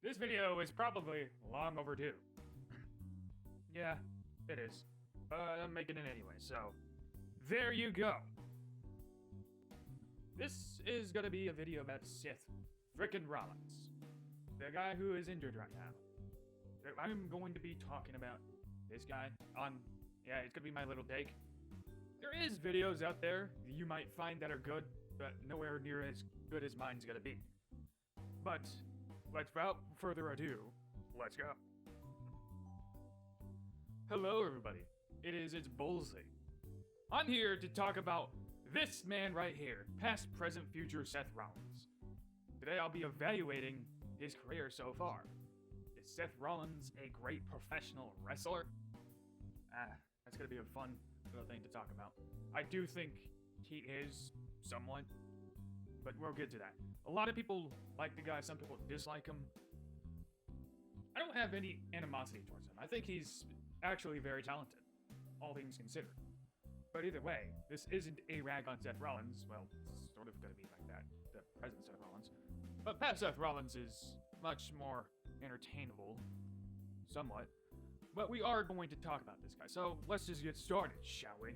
This video is probably long overdue. Yeah, it is. But I'm making it anyway, so there you go. This is gonna be a video about Seth frickin' Rollins, the guy who is injured right now. I'm going to be talking about this guy it's gonna be my little take. There is videos out there you might find that are good, but nowhere near as good as mine's gonna be. But without further ado, let's go. Hello everybody, it's Bullseye. I'm here to talk about this man right here, past, present, future Seth Rollins. Today I'll be evaluating his career so far. Is Seth Rollins a great professional wrestler? That's gonna be a fun little thing to talk about. I do think he is, somewhat, but we'll get to that. A lot of people like the guy, some people dislike him. I don't have any animosity towards him. I think he's actually very talented, all things considered. But either way, this isn't a rag on Seth Rollins. Well, it's sort of gonna be like that, the present Seth Rollins. But past Seth Rollins is much more entertainable, somewhat. But we are going to talk about this guy, so let's just get started, shall we?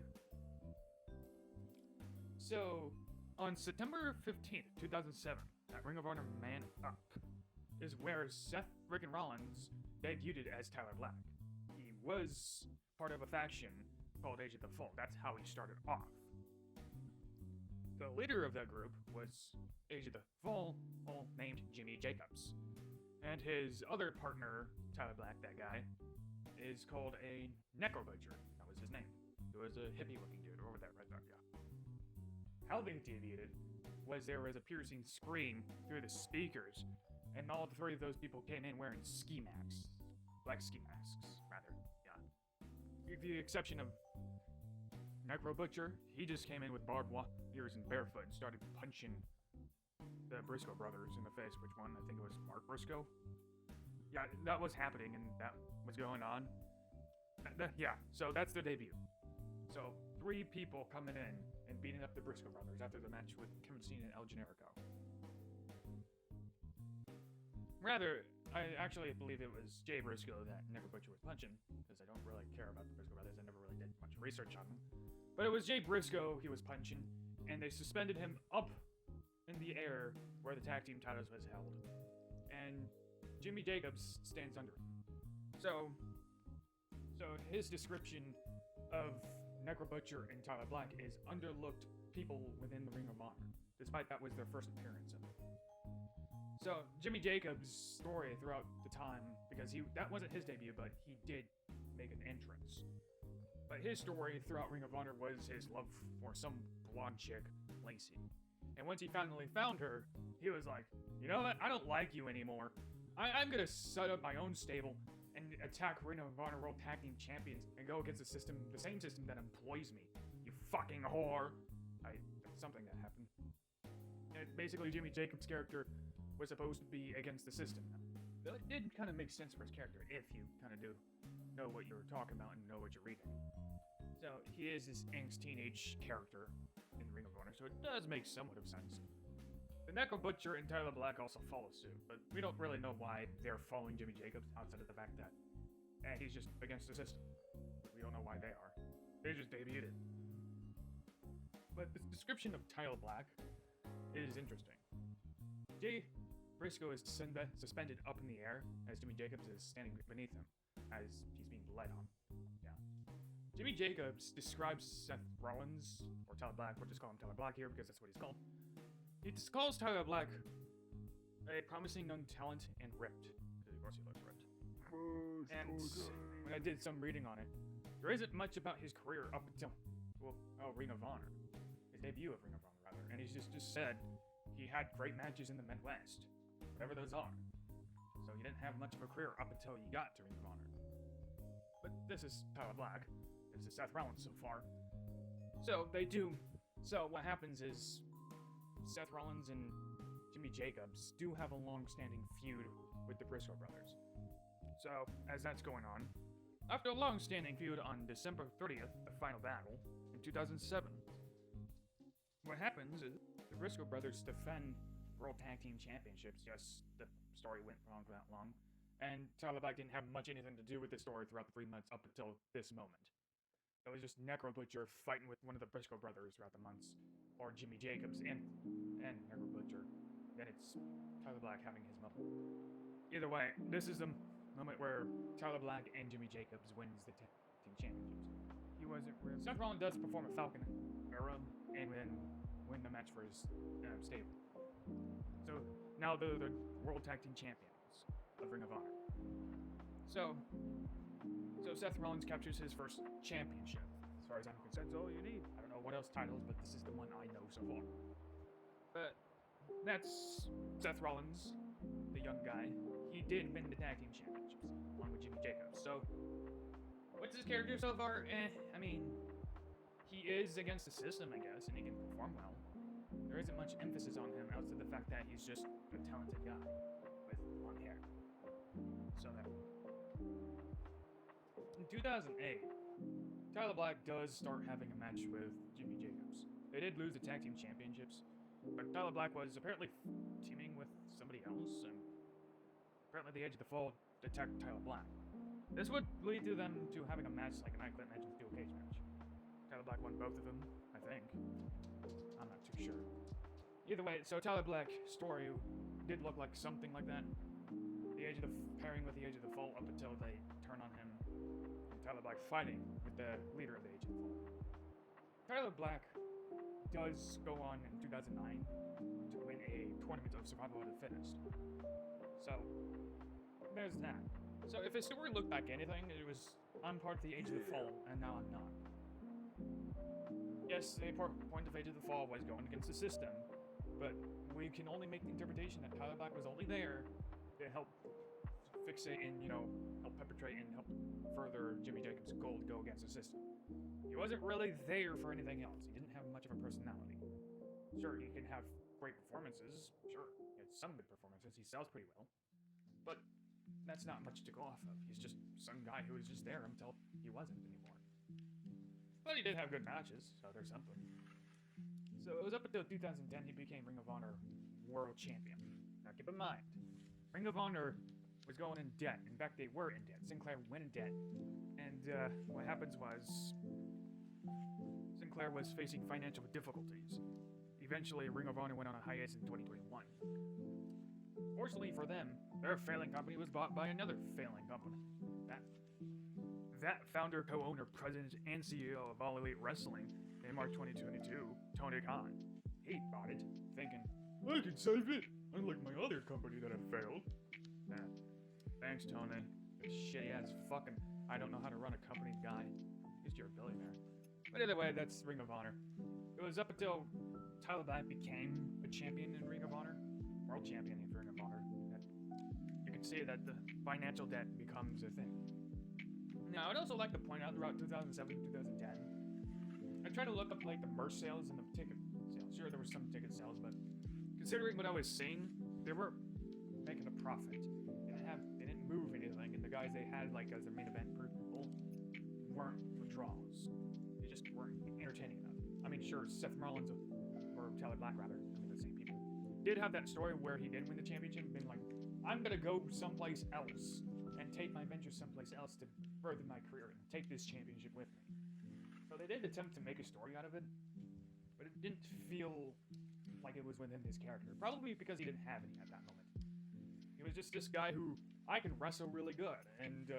So, on September 15th, 2007, at Ring of Honor Man Up, is where Seth frickin' Rollins debuted as Tyler Black. He was part of a faction called Age of the Fall. That's how he started off. The leader of that group was Age of the Fall, named Jimmy Jacobs. And his other partner, Tyler Black, that guy, is called a Necro Butcher. That was his name. He was a hippie-looking dude over there, right there, yeah. How they debuted was there was a piercing scream through the speakers, and all three of those people came in wearing ski masks. Black ski masks, rather, yeah. With the exception of Necro Butcher, he just came in with barbed wires and barefoot and started punching the Briscoe brothers in the face. Which one? I think it was Mark Briscoe. Yeah, that was happening and that was going on. Yeah, so that's the debut. So, 3 people coming in and beating up the Briscoe brothers after the match with Kevin Steen and El Generico. Rather, I actually believe it was Jay Briscoe that Necro Butcher was punching, because I don't really care about the Briscoe brothers. I never really did much research on them. But it was Jay Briscoe he was punching, and they suspended him up in the air where the tag team titles was held. And Jimmy Jacobs stands under him. So his description of Necro Butcher and Tyler Black is underlooked people within the Ring of Honor, despite that was their first appearance of it. So Jimmy Jacobs' story throughout the time, because that wasn't his debut, but he did make an entrance. But his story throughout Ring of Honor was his love for some blonde chick, Lacey. And once he finally found her, he was like, you know what, I don't like you anymore. I'm gonna set up my own stable and attack Ring of Honor World Tag Team Champions and go against the same system that employs me. You fucking whore. That's something that happened. And basically, Jimmy Jacobs' character was supposed to be against the system. Though it did kind of make sense for his character, if you kind of do know what you're talking about and know what you're reading. So, he is this angst teenage character in Ring of Honor, so it does make somewhat of sense. The Necro Butcher and Tyler Black also follow suit, but we don't really know why they're following Jimmy Jacobs outside of the fact that he's just against the system. We don't know why they are. They just debuted. But the description of Tyler Black is interesting. Jay Briscoe is suspended up in the air as Jimmy Jacobs is standing beneath him as he's being led on. Yeah. Jimmy Jacobs describes Seth Rollins, or Tyler Black, we'll just call him Tyler Black here because that's what he's called. He calls Tyler Black a promising young talent and ripped. Because of course he looks ripped. And when I did some reading on it, there isn't much about his career up until, Ring of Honor. His debut of Ring of Honor, rather. And he's just said he had great matches in the Midwest. Whatever those are. So he didn't have much of a career up until he got to Ring of Honor. But this is Tyler Black. This is Seth Rollins so far. So what happens is Seth Rollins and Jimmy Jacobs do have a long-standing feud with the Briscoe brothers. So, as that's going on, after a long-standing feud on December 30th, the final battle, in 2007, what happens is the Briscoe brothers defend World Tag Team Championships. Yes, the story went on for that long. And Tyler Black didn't have much anything to do with the story throughout the 3 months up until this moment. It was just Necro Butcher fighting with one of the Briscoe brothers throughout the months, or Jimmy Jacobs and Necro Butcher. Then it's Tyler Black having his moment. Either way, this is the moment where Tyler Black and Jimmy Jacobs wins the tag team championships. He wasn't really. Seth Rollins does perform a Falcon Arrow and then win the match for his stable. So now they're the World Tag Team Champions of Ring of Honor. So Seth Rollins captures his first championship. As far as I'm concerned, that's all you need. I don't know what else titles, but this is the one I know so far. But that's Seth Rollins, the young guy. He did win the tag team championships, along with Jimmy Jacobs. So, what's his character so far? I mean, he is against the system, I guess, and he can perform well. There isn't much emphasis on him outside of the fact that he's just a talented guy with long hair. So that. In 2008, Tyler Black does start having a match with Jimmy Jacobs. They did lose the tag team championships, but Tyler Black was apparently teaming with somebody else, and apparently the Edge of the Fall attacked Tyler Black. This would lead to them to having a match, like an I Quit match and a steel cage match. Tyler Black won both of them, I think. I'm not too sure. Either way, so Tyler Black's story did look like something like that. The Edge of the pairing with the Edge of the Fall up until they turn on him. And Tyler Black fighting with the leader of the Edge of the Fall. Tyler Black does go on in 2009 to win a tournament of survival of the fittest. So, there's that. So if his story looked like anything, it was, I'm part of the Age of the Fall, and now I'm not. Yes, the point of Age of the Fall was going against the system, but we can only make the interpretation that Tyler Black was only there to help fix it and, help perpetrate and help further Jimmy Jacobs' goal to go against the system. He wasn't really there for anything else. He didn't have much of a personality. Sure, he can have great performances. Sure, he had some good performances. He sells pretty well. But that's not much to go off of. He's just some guy who was just there until he wasn't anymore. But he did have good matches, so there's something. So it was up until 2010 he became Ring of Honor World Champion. Now keep in mind, Ring of Honor was going in debt. In fact, they were in debt. Sinclair went in debt. And what happens was Sinclair was facing financial difficulties. Eventually, Ring of Honor went on a hiatus in 2021. Fortunately for them, their failing company was bought by another failing company. That founder, co-owner, president, and CEO of All Elite Wrestling in March 2022, Tony Khan, he bought it, thinking, I can save it, unlike my other company that have failed. Thanks, Tony. Shitty ass fucking I don't know how to run a company guy. At least you're a billionaire. But either way, that's Ring of Honor. It was up until Tyler Black became a champion in Ring of Honor, world champion in Ring of Honor, that you can see that the financial debt becomes a thing. Now, I'd also like to point out throughout 2007 and 2010, I tried to look up like the merch sales and the ticket sales. Sure, there were some ticket sales, but considering what I was seeing, they weren't making a profit. They didn't move anything, and the guys they had like as their main event people weren't draws. They just weren't entertaining enough. I mean, sure, Seth Rollins or Tyler Black rather, the same people, did have that story where he did win the championship and been like, I'm gonna go someplace else and take my venture someplace else to further my career and take this championship with me. So they did attempt to make a story out of it, but it didn't feel like it was within his character. Probably because he didn't have any at that moment. He was just this guy who, I can wrestle really good, and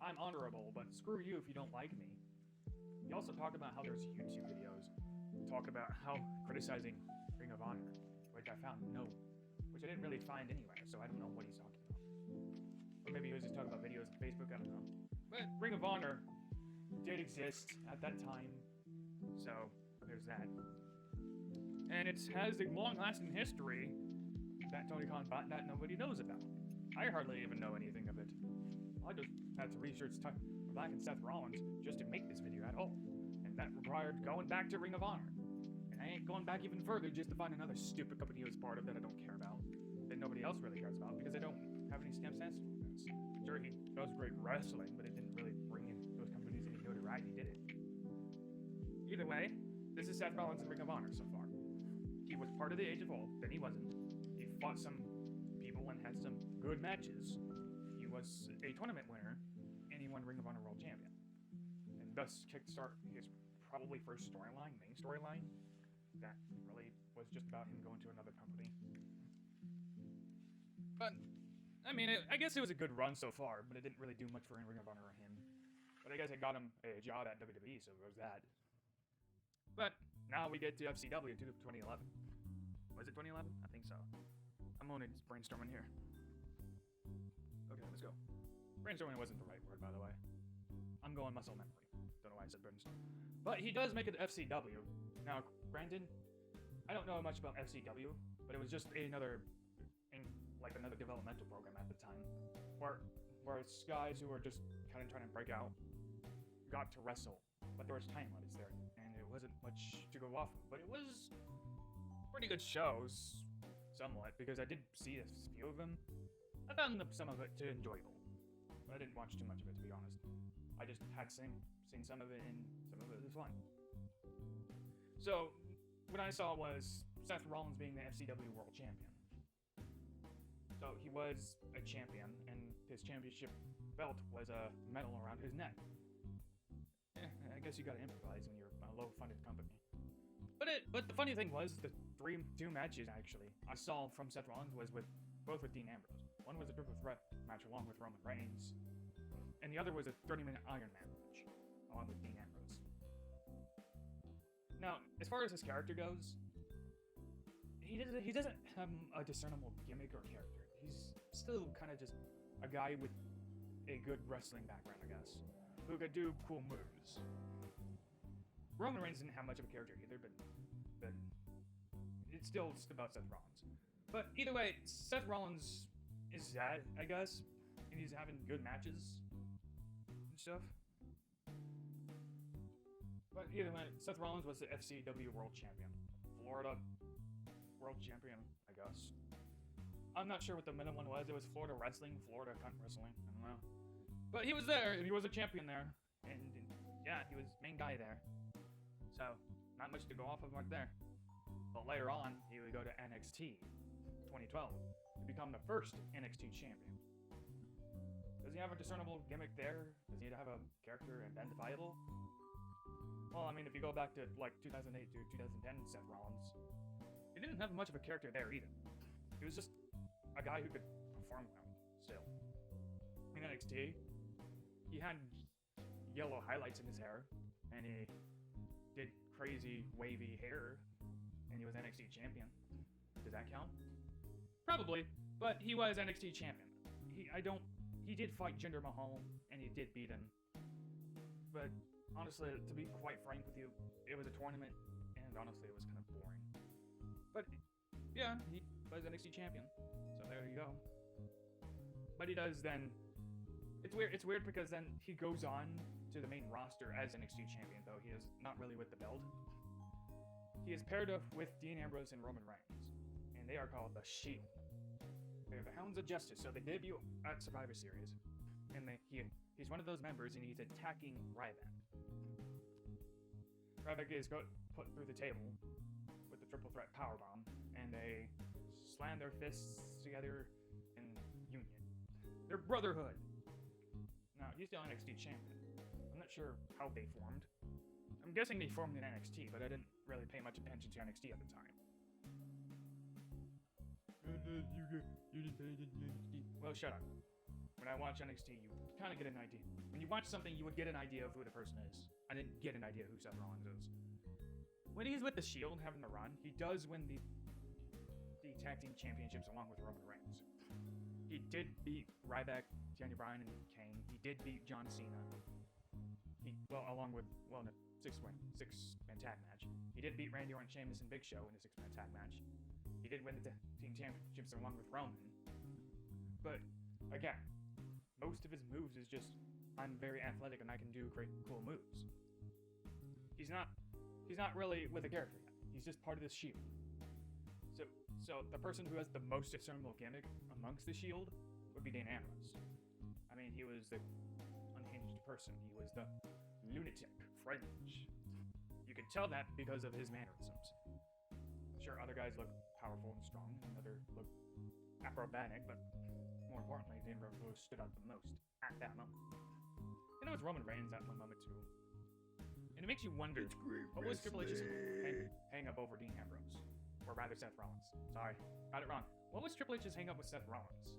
I'm honorable, but screw you if you don't like me. He also talked about how there's YouTube videos talk about how criticizing Ring of Honor, which I found which I didn't really find anywhere, so I don't know what he's talking about. Or maybe he was just talking about videos on Facebook, I don't know. But Ring of Honor did exist at that time, so there's that. And it has a long-lasting history that Tony Khan bought that nobody knows about. I hardly even know anything of it. I just had to research Black and Seth Rollins just to make this video at all. And that required going back to Ring of Honor. And I ain't going back even further just to find another stupid company he was part of that I don't care about. That nobody else really cares about because I don't have any stamp sense. Sure, he does great wrestling, but it didn't really bring in those companies any notoriety, did it? Either way, this is Seth Rollins and Ring of Honor so far. He was part of the Age of Old, then he wasn't. He fought some people and had some good matches. He was a tournament winner, and he won Ring of Honor World Champion. And thus kickstart his probably first storyline, main storyline, that really was just about him going to another company. But, I mean, I guess it was a good run so far, but it didn't really do much for Ring of Honor or him. But I guess it got him a job at WWE, so it was that. But now we get to FCW 2011. Was it 2011? I think so. I'm only brainstorming here. Okay, let's go. Brainstorming wasn't the right word, by the way. I'm going muscle memory. Don't know why I said brainstorm. But he does make it to FCW. Now, granted, I don't know much about FCW, but it was just another developmental program at the time, where it's guys who were just kind of trying to break out, got to wrestle, but there was time limits there, and it wasn't much to go off of. But it was pretty good shows, somewhat, because I did see a few of them. I found some of it too enjoyable, but I didn't watch too much of it, to be honest. I just had seen some of it, and some of it was fun. So, what I saw was Seth Rollins being the FCW World Champion. So he was a champion, and his championship belt was a medal around his neck. I guess you gotta improvise when you're a low-funded company. But the funny thing was, the two matches actually I saw from Seth Rollins was both with Dean Ambrose. One was a triple threat match along with Roman Reigns, and the other was a 30-minute Iron Man match along with Dean Ambrose. Now, as far as his character goes, he doesn't have a discernible gimmick or character. He's still kind of just a guy with a good wrestling background, I guess, who could do cool moves. Roman Reigns didn't have much of a character either, but it's still just about Seth Rollins. But either way, Seth Rollins is that, I guess, and he's having good matches and stuff. But either way, Seth Rollins was the FCW World Champion. Florida World Champion, I guess. I'm not sure what the middle one was. It was Florida Wrestling, Florida Cunt Wrestling, I don't know. But he was there, and he was a champion there. And yeah, he was main guy there. So, not much to go off of right there. But later on, he would go to NXT 2012 to become the first NXT champion. Does he have a discernible gimmick there? Does he have a character identifiable? Well, I mean, if you go back to like 2008 to 2010 Seth Rollins, he didn't have much of a character there either. He was just a guy who could perform well, still. In NXT, he had yellow highlights in his hair, and he did crazy wavy hair, and he was NXT champion. Does that count? Probably, but he was NXT champion. He did fight Jinder Mahal, and he did beat him. But honestly, to be quite frank with you, it was a tournament, and honestly, it was kind of boring. But yeah, he was NXT champion, so there you go. But he does then. It's weird because then he goes on to the main roster as NXT champion, though he is not really with the belt. He is paired up with Dean Ambrose and Roman Reigns, and they are called the Shield. They're the Hounds of Justice, so they debut at Survivor Series, and he's one of those members, and he's attacking Ryback. Ryback is put through the table with the triple threat powerbomb, and they slam their fists together in union. Their brotherhood. Now, he's the NXT champion. I'm not sure how they formed. I'm guessing they formed in NXT, but I didn't really pay much attention to NXT at the time. Well, shut up. When I watch NXT, you kind of get an idea. When you watch something, you would get an idea of who the person is. I didn't get an idea who Seth Rollins is. When he's with the Shield having the run, he does win the tag team championships along with Roman Reigns. He did beat Ryback, Daniel Bryan, and Kane. He did beat John Cena. Along with in a six-man tag match. He did beat Randy Orton, Sheamus, and Big Show in a six-man tag match. He did win the team championships along with Roman. But again, most of his moves is just, I'm very athletic and I can do great, cool moves. He's not really with a character yet. He's just part of the Shield. So the person who has the most discernible gimmick amongst the Shield would be Dean Ambrose. I mean, he was the unhinged person. He was the lunatic fringe. You can tell that because of his mannerisms. Sure, other guys look powerful and strong, and the other looked acrobatic, but more importantly, Dean Ambrose stood out the most at that moment. And it was Roman Reigns at one moment too. And it makes you wonder, what was Triple H's hang up over Dean Ambrose? Or rather, Seth Rollins. Sorry, got it wrong. What was Triple H's hang up with Seth Rollins?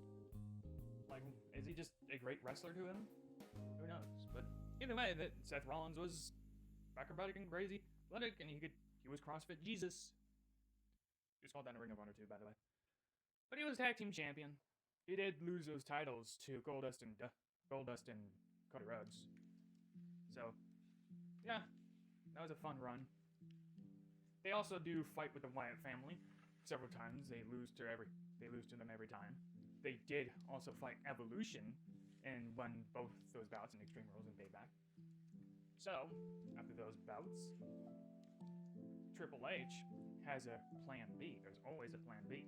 Like, is he just a great wrestler to him? Who knows? But either way, that Seth Rollins was acrobatic and crazy, athletic, and he was CrossFit Jesus. He was called that in Ring of Honor too, by the way. But he was tag team champion. He did lose those titles to Goldust and Cody Rhodes. So, yeah, that was a fun run. They also do fight with the Wyatt family several times. They lose to them every time. They did also fight Evolution and won both those bouts in Extreme Rules and Payback. So, after those bouts, Triple H has a plan B. There's always a plan B.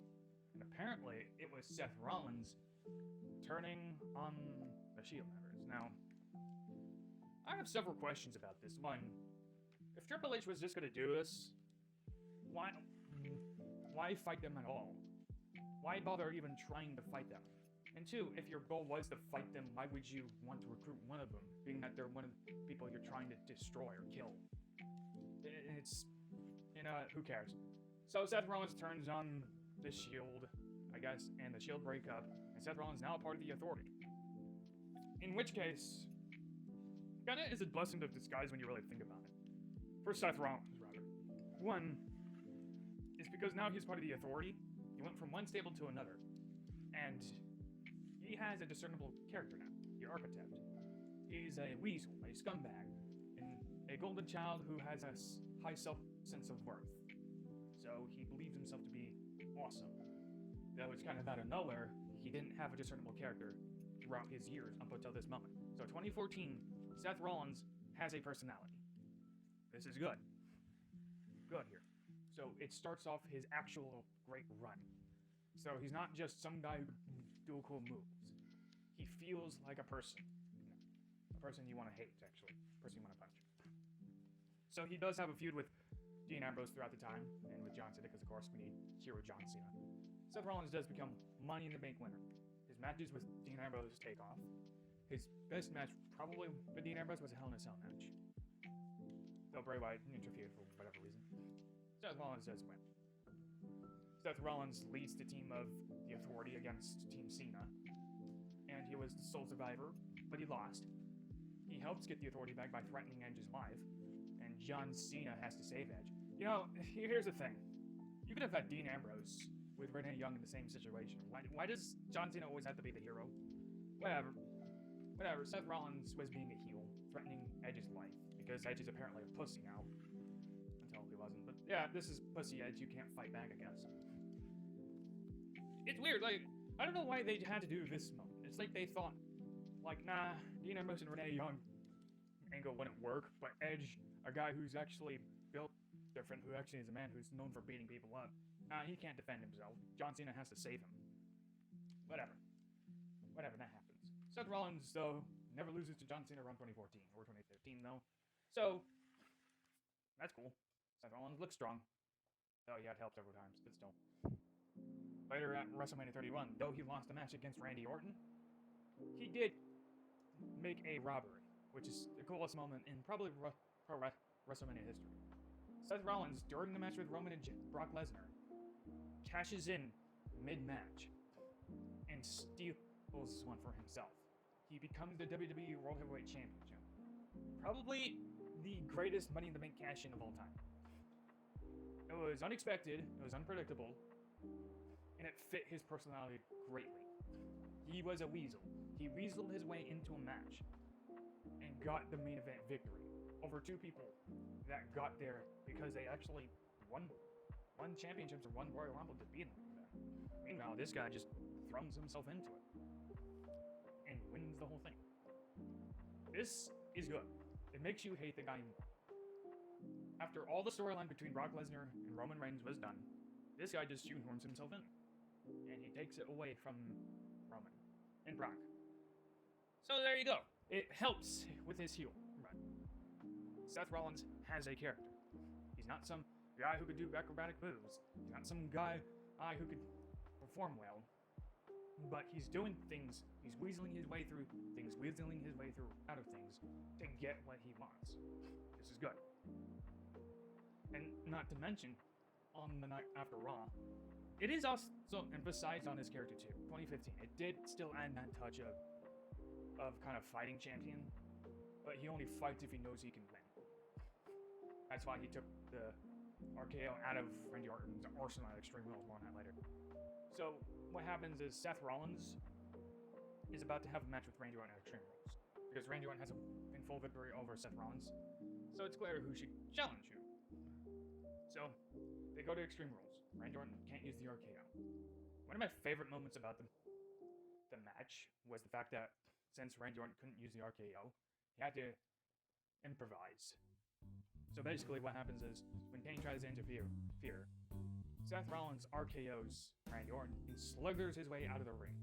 And apparently, it was Seth Rollins turning on the Shield members. Now, I have several questions about this. One, if Triple H was just going to do this, why fight them at all? Why bother even trying to fight them? And two, if your goal was to fight them, why would you want to recruit one of them, being that they're one of the people you're trying to destroy or kill? It's, who cares? So Seth Rollins turns on the Shield, I guess, and the Shield break up, and Seth Rollins now a part of the Authority. In which case, kinda is a blessing of disguise when you really think about it. For Seth Rollins, rather. One, is because now he's part of the Authority. He went from one stable to another, and he has a discernible character now, the Architect. He's a weasel, a scumbag, and a golden child who has a high sense of worth. So he believes himself to be awesome. Though it's kind of out of nowhere, he didn't have a discernible character throughout his years up until this moment. So 2014, Seth Rollins has a personality. This is good. Good here. So it starts off his actual great run. So he's not just some guy who can do cool moves. He feels like a person. A person you want to hate, actually. A person you want to punch. So he does have a feud with Dean Ambrose throughout the time, and with John Cena, because of course we need hero John Cena. Seth Rollins does become Money in the Bank winner. His matches with Dean Ambrose take off. His best match, probably with Dean Ambrose, was a Hell in a Cell match. Though Bray Wyatt interfered for whatever reason. Seth Rollins does win. Seth Rollins leads the team of the Authority against Team Cena, and he was the sole survivor, but he lost. He helps get the Authority back by threatening Edge's life, and John Cena has to save Edge. Here's the thing. You could have had Dean Ambrose with Renee Young in the same situation. Why does John Cena always have to be the hero? Whatever. Seth Rollins was being a heel, threatening Edge's life, because Edge is apparently a pussy now. Until he wasn't. But yeah, this is pussy Edge. You can't fight back, I guess. It's weird, I don't know why they had to do this moment. It's like they thought, nah, Dean Ambrose and Renee Young angle wouldn't work, but Edge, a guy who's actually built different, who actually is a man who's known for beating people up, he can't defend himself. John Cena has to save him. Whatever, that happens. Seth Rollins, though, never loses to John Cena around 2014, or 2015, though. So, that's cool. Seth Rollins looks strong. Though he had help several times, but still. Later at WrestleMania 31, though he lost a match against Randy Orton, he did make a robbery, which is the coolest moment in probably WrestleMania history. Seth Rollins, during the match with Roman and Brock Lesnar, cashes in mid-match and steals one for himself. He becomes the WWE World Heavyweight Championship. Probably the greatest Money in the Bank cash-in of all time. It was unexpected, it was unpredictable, and it fit his personality greatly. He was a weasel. He weaseled his way into a match and got the main event victory over two people that got there because they actually won championships or won Royal Rumble to beat him. Meanwhile, this guy just throws himself into it and wins the whole thing. This is good. It makes you hate the guy more. After all the storyline between Brock Lesnar and Roman Reigns was done, this guy just shoehorns himself in. And he takes it away from Roman and Brock. So there you go. It helps with his heel run. Seth Rollins has a character. He's not some guy who could do acrobatic moves. He's not some guy guy who could perform well, but he's doing things, he's weaseling his way through things, weaseling his way through out of things to get what he wants. This is good. And not to mention, on the night after Raw, it is also emphasized on his character too. 2015, it did still add that touch of kind of fighting champion, but he only fights if he knows he can win. That's why he took the RKO out of Randy Orton's arsenal at Extreme Rules. More on that later. So what happens is Seth Rollins is about to have a match with Randy Orton at Extreme Rules because Randy Orton has a pinfall victory over Seth Rollins. So it's clear who should challenge who. So they go to Extreme Rules. Randy Orton can't use the RKO. One of my favorite moments about the match was the fact that since Randy Orton couldn't use the RKO, he had to improvise. So basically what happens is when Kane tries to interfere, Seth Rollins RKOs Randy Orton and sluggers his way out of the ring.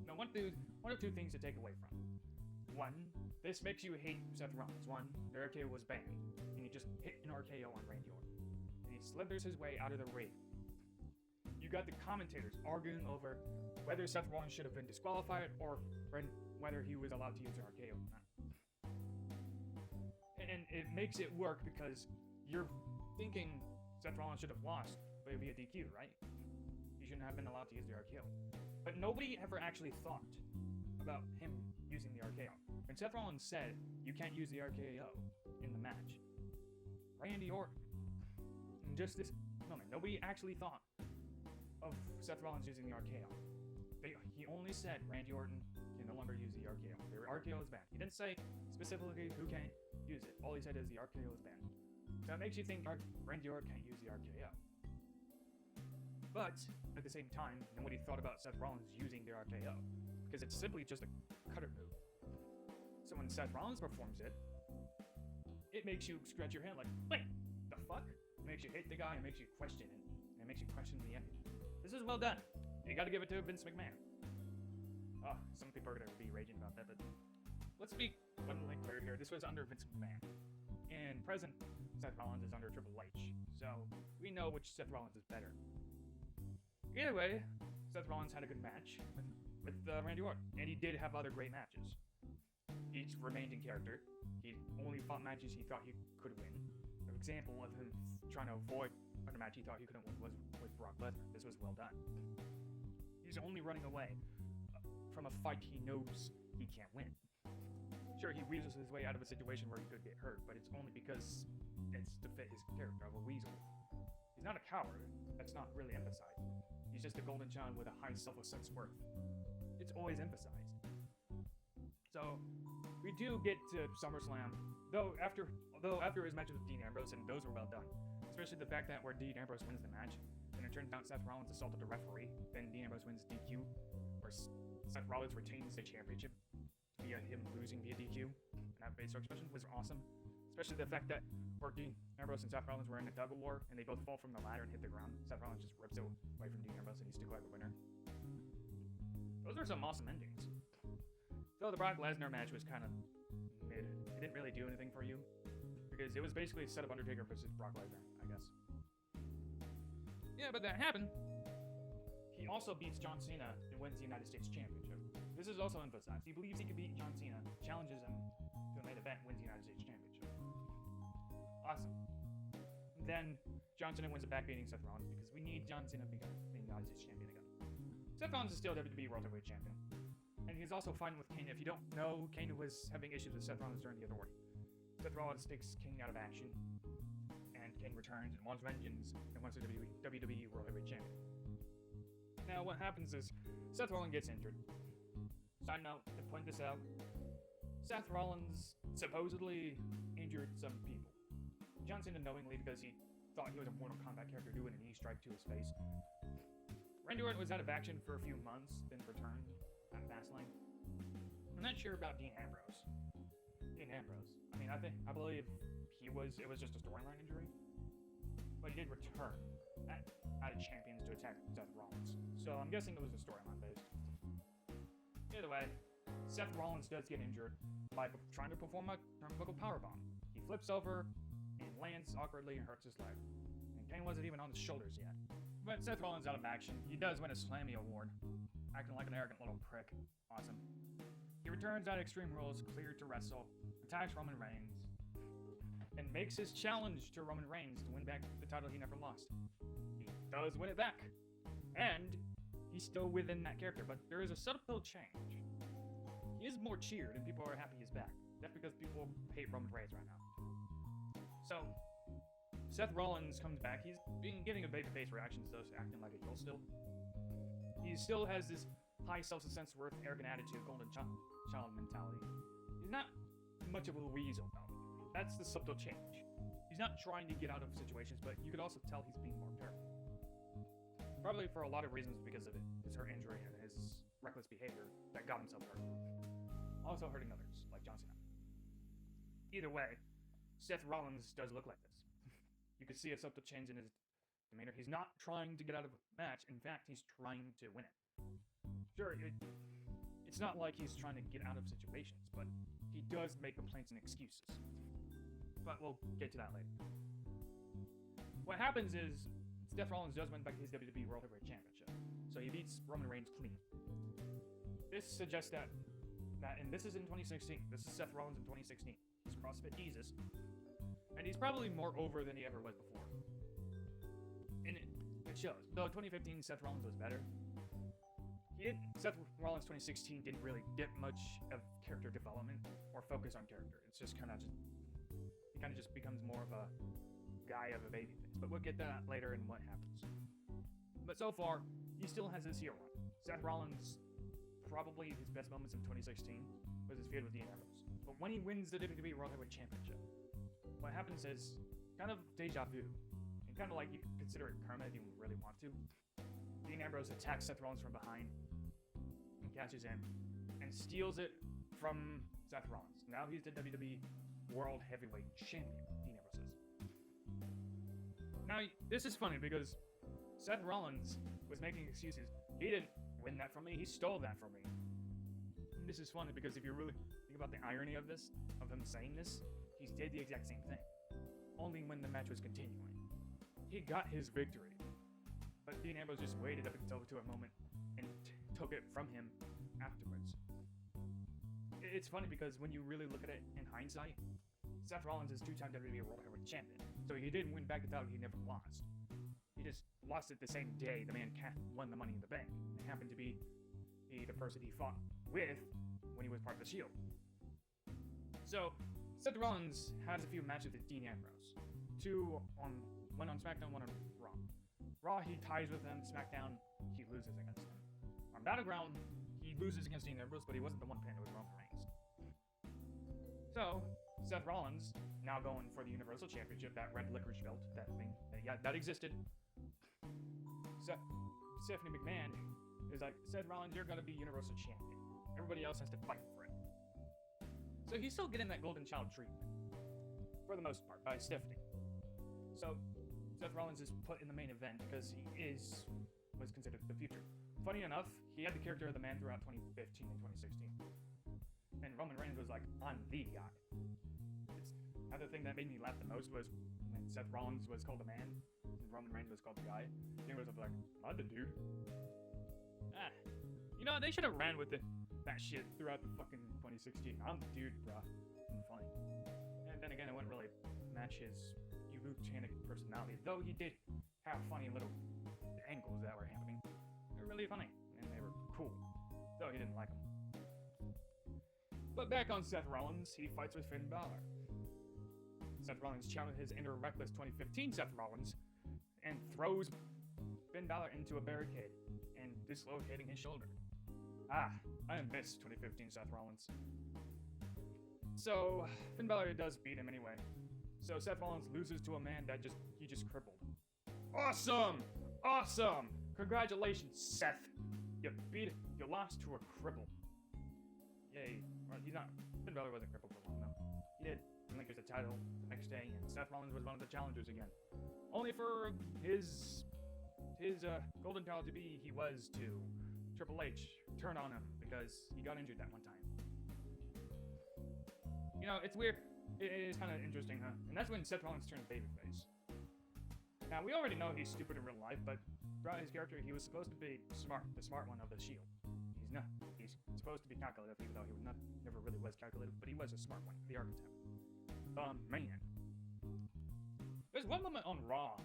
Now one of two things to take away from. One, this makes you hate Seth Rollins. One, the RKO was banned, and he just hit an RKO on Randy Orton. And he slithers his way out of the ring. You got the commentators arguing over whether Seth Rollins should have been disqualified or whether he was allowed to use the RKO or not. And it makes it work because you're thinking Seth Rollins should have lost via DQ, right? He shouldn't have been allowed to use the RKO. But nobody ever actually thought about him using the RKO. When Seth Rollins said, you can't use the RKO in the match, Randy Orton, in just this moment, nobody actually thought of Seth Rollins using the RKO. He only said Randy Orton can no longer use the RKO. The RKO is banned. He didn't say specifically who can't use it. All he said is the RKO is banned. So it makes you think Randy Orton can't use the RKO. But at the same time, nobody thought about Seth Rollins using the RKO because it's simply just a cutter move. So when Seth Rollins performs it, it makes you scratch your head like, wait, the fuck? It makes you hate the guy, it makes you question it, and it makes you question the ending. This is well done. You gotta give it to Vince McMahon. Oh, some people are gonna be raging about that, but let's be abundantly clear here. This was under Vince McMahon. And present Seth Rollins is under Triple H. So we know which Seth Rollins is better. Either way, Seth Rollins had a good match with Randy Orton. And he did have other great matches. He remained in character. He only fought matches he thought he could win. An example of him trying to avoid a match he thought he couldn't win was with Brock Lesnar. This was well done. He's only running away from a fight he knows he can't win. Sure, he weasels his way out of a situation where he could get hurt, but it's only because it's to fit his character of a weasel. He's not a coward. That's not really emphasized. He's just a golden child with a high self-worth. It's always emphasized. So we do get to SummerSlam, though after his matches with Dean Ambrose, and those were well done. Especially the fact that where Dean Ambrose wins the match, and it turns out Seth Rollins assaulted the referee, then Dean Ambrose wins DQ, where Seth Rollins retains the championship via him losing via DQ. And that base expression was awesome. Especially the fact that where Dean Ambrose and Seth Rollins were in a tug of war, and they both fall from the ladder and hit the ground. Seth Rollins just rips it away from Dean Ambrose, and he's still like the winner. Those are some awesome endings. Though the Brock Lesnar match was kind of mid. It didn't really do anything for you, because it was basically a set of Undertaker versus Brock Lesnar, I guess. Yeah, but that happened. He also beats John Cena and wins the United States Championship. This is also emphasized. He believes he can beat John Cena, challenges him to a main event, wins the United States Championship. Awesome. Then John Cena wins it back beating Seth Rollins because we need John Cena to become the United States Champion again. Seth Rollins is still WWE World Heavyweight Champion. And he's also fighting with Kane. If you don't know, Kane was having issues with Seth Rollins during the Authority. Seth Rollins takes Kane out of action, and Kane returns and wants vengeance and wants the WWE World Heavyweight Champion. Now, what happens is Seth Rollins gets injured. Side note, to point this out, Seth Rollins supposedly injured some people. John Cena knowingly because he thought he was a Mortal Kombat character doing an E-strike to his face. Randy Orton was out of action for a few months, then returned at Fastlane. I'm not sure about Dean Ambrose. I mean, I believe it was just a storyline injury, but he did return out of Champions to attack Seth Rollins. So I'm guessing it was a storyline based. Either way, Seth Rollins does get injured by trying to perform a turnbuckle powerbomb. He flips over and lands awkwardly and hurts his leg. And Kane wasn't even on his shoulders yet. But Seth Rollins out of action. He does win a Slammy Award, acting like an arrogant little prick. Awesome. He returns out of Extreme Rules, cleared to wrestle, attacks Roman Reigns, and makes his challenge to Roman Reigns to win back the title he never lost. He does win it back. And he's still within that character, but there is a subtle change. He is more cheered, and people are happy he's back. That's because people hate Roman Reigns right now. So, Seth Rollins comes back. He's been getting a babyface reaction, so acting like a heel still. He still has this high self-sense-worth, arrogant attitude, golden child mentality. He's not much of a weasel, though. That's the subtle change. He's not trying to get out of situations, but you could also tell he's being more careful. Probably for a lot of reasons because of it. His hurt injury and his reckless behavior that got himself hurt. Also hurting others, like John Cena. Either way, Seth Rollins does look like this. You can see a subtle change in his demeanor. He's not trying to get out of a match. In fact, he's trying to win it. Sure, it's not like he's trying to get out of situations, but he does make complaints and excuses. But we'll get to that later. What happens is, Seth Rollins does win back his WWE World Heavyweight Championship, so he beats Roman Reigns clean. This suggests that and this is in 2016. This is Seth Rollins in 2016. He's CrossFit Jesus, and he's probably more over than he ever was before. And it shows. Though 2015 Seth Rollins was better, Seth Rollins 2016 didn't really get much of character development or focus on character. It's just he kind of just becomes more of a guy of a babyface. But we'll get to that later and what happens. But so far, he still has this heel run. Seth Rollins, probably his best moments in 2016 was his feud with Dean Ambrose. But when he wins the WWE World Heavyweight Championship, what happens is kind of deja vu. And kind of like you could consider it karma if you really want to. Dean Ambrose attacks Seth Rollins from behind and catches him and steals it from Seth Rollins. Now he's the WWE World Heavyweight Champion, Dean Ambrose is. Now, this is funny because Seth Rollins was making excuses. He didn't win that from me, he stole that from me. And this is funny because if you really think about the irony of this, of him saying this, he did the exact same thing. Only when the match was continuing. He got his victory. But Dean Ambrose just waited up until to a moment and took it from him afterwards. It's funny because when you really look at it in hindsight, Seth Rollins is two-time WWE World Heavyweight Champion. So he didn't win back the title he never lost. He just lost it the same day the man won the Money in the Bank. It happened to be the person he fought with when he was part of the Shield. So, Seth Rollins has a few matches with Dean Ambrose. One on SmackDown, one on Raw. Raw, he ties with him. SmackDown, he loses against him. On Battleground, he loses against Dean Ambrose, but he wasn't the one pinned, it was Roman Reigns. So, Seth Rollins, now going for the Universal Championship, that red licorice belt, that thing, that existed. Stephanie McMahon is like, Seth Rollins, you're gonna be Universal Champion. Everybody else has to fight for it. So he's still getting that golden child treatment, for the most part, by Stephanie. So Seth Rollins is put in the main event because he was considered the future. Funny enough, he had the character of the man throughout 2015 and 2016. And Roman Reigns was like, I'm the guy. Another thing that made me laugh the most was when Seth Rollins was called the man, and Roman Reigns was called the guy. He was like, I'm the dude. They should have ran with that shit throughout the fucking 2016. I'm the dude, bruh. And funny. And then again, it wouldn't really match his Lieutenant personality, though he did have funny little angles that were happening. They were really funny, and they were cool, though he didn't like them. But back on Seth Rollins, he fights with Finn Balor. Seth Rollins challenges his inner reckless 2015 Seth Rollins and throws Finn Balor into a barricade and dislocating his shoulder. I miss 2015 Seth Rollins. So, Finn Balor does beat him anyway. So Seth Rollins loses to a man that he just crippled. Awesome! Awesome! Congratulations, Seth! You lost to a cripple. Yay. Well, Finn Balor wasn't crippled for long, though. He did relinquish the title the next day, and Seth Rollins was one of the challengers again. Only for his golden title he was to Triple H turn on him because he got injured that one time. It's weird. It is kind of interesting, huh? And that's when Seth Rollins turned babyface. Now, we already know he's stupid in real life, but throughout his character, he was supposed to be smart, the smart one of the Shield. He's not. He's supposed to be calculative, even though he never really was calculative, but he was a smart one, the architect. Man. There's one moment on Raw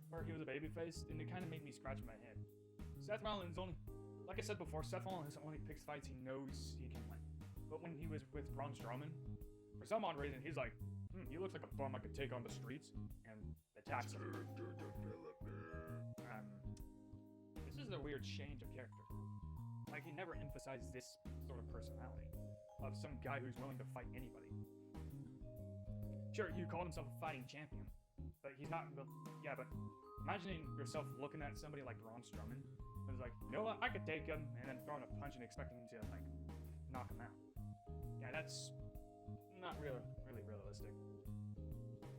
where he was a babyface, and it kind of made me scratch my head. Seth Rollins like I said before, Seth Rollins only picks fights he knows he can win. But when he was with Braun Strowman, for some odd reason, he's like, he looks like a bum I could take on the streets, and attacks him. This is a weird change of character. Like, he never emphasized this sort of personality of some guy who's willing to fight anybody. Sure, you called himself a fighting champion, but he's not. Yeah, but imagining yourself looking at somebody like Braun Strowman, and it's like, you know what, I could take him, and then throwing a punch and expecting him to like knock him out. Yeah, that's not really realistic.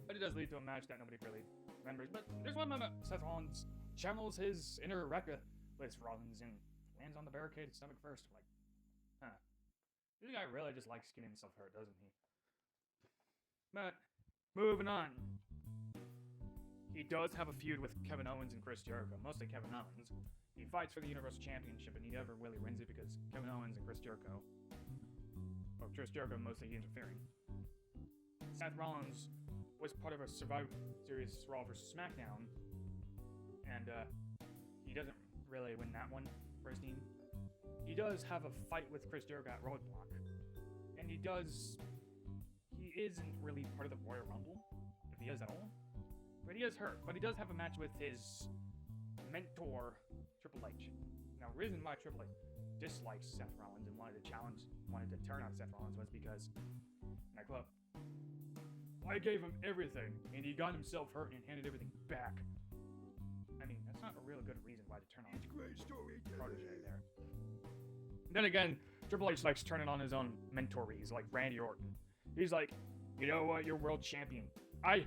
But it does lead to a match that nobody really remembers. But there's one moment Seth Rollins channels his inner Rekka with Rollins and lands on the barricade stomach first. Like, this guy really just likes getting himself hurt, doesn't he? But moving on. He does have a feud with Kevin Owens and Chris Jericho, mostly Kevin Owens. He fights for the Universal Championship, and he never really wins it because Kevin Owens and Chris Jericho mostly interfering. Seth Rollins was part of a Survivor Series Raw vs. SmackDown, and he doesn't really win that one for his team. He does have a fight with Chris Jericho at Roadblock, and he isn't really part of the Royal Rumble, if he is at all. But he is hurt. But he does have a match with his mentor, Triple H. Now, the reason why Triple H dislikes Seth Rollins and wanted to turn on Seth Rollins was because, and I quote, I gave him everything, and he got himself hurt and handed everything back. I mean, that's not a real good reason why to turn on protege there. Then again, Triple H likes turning on his own mentorees, like Randy Orton. He's like, you know what, you're world champion. I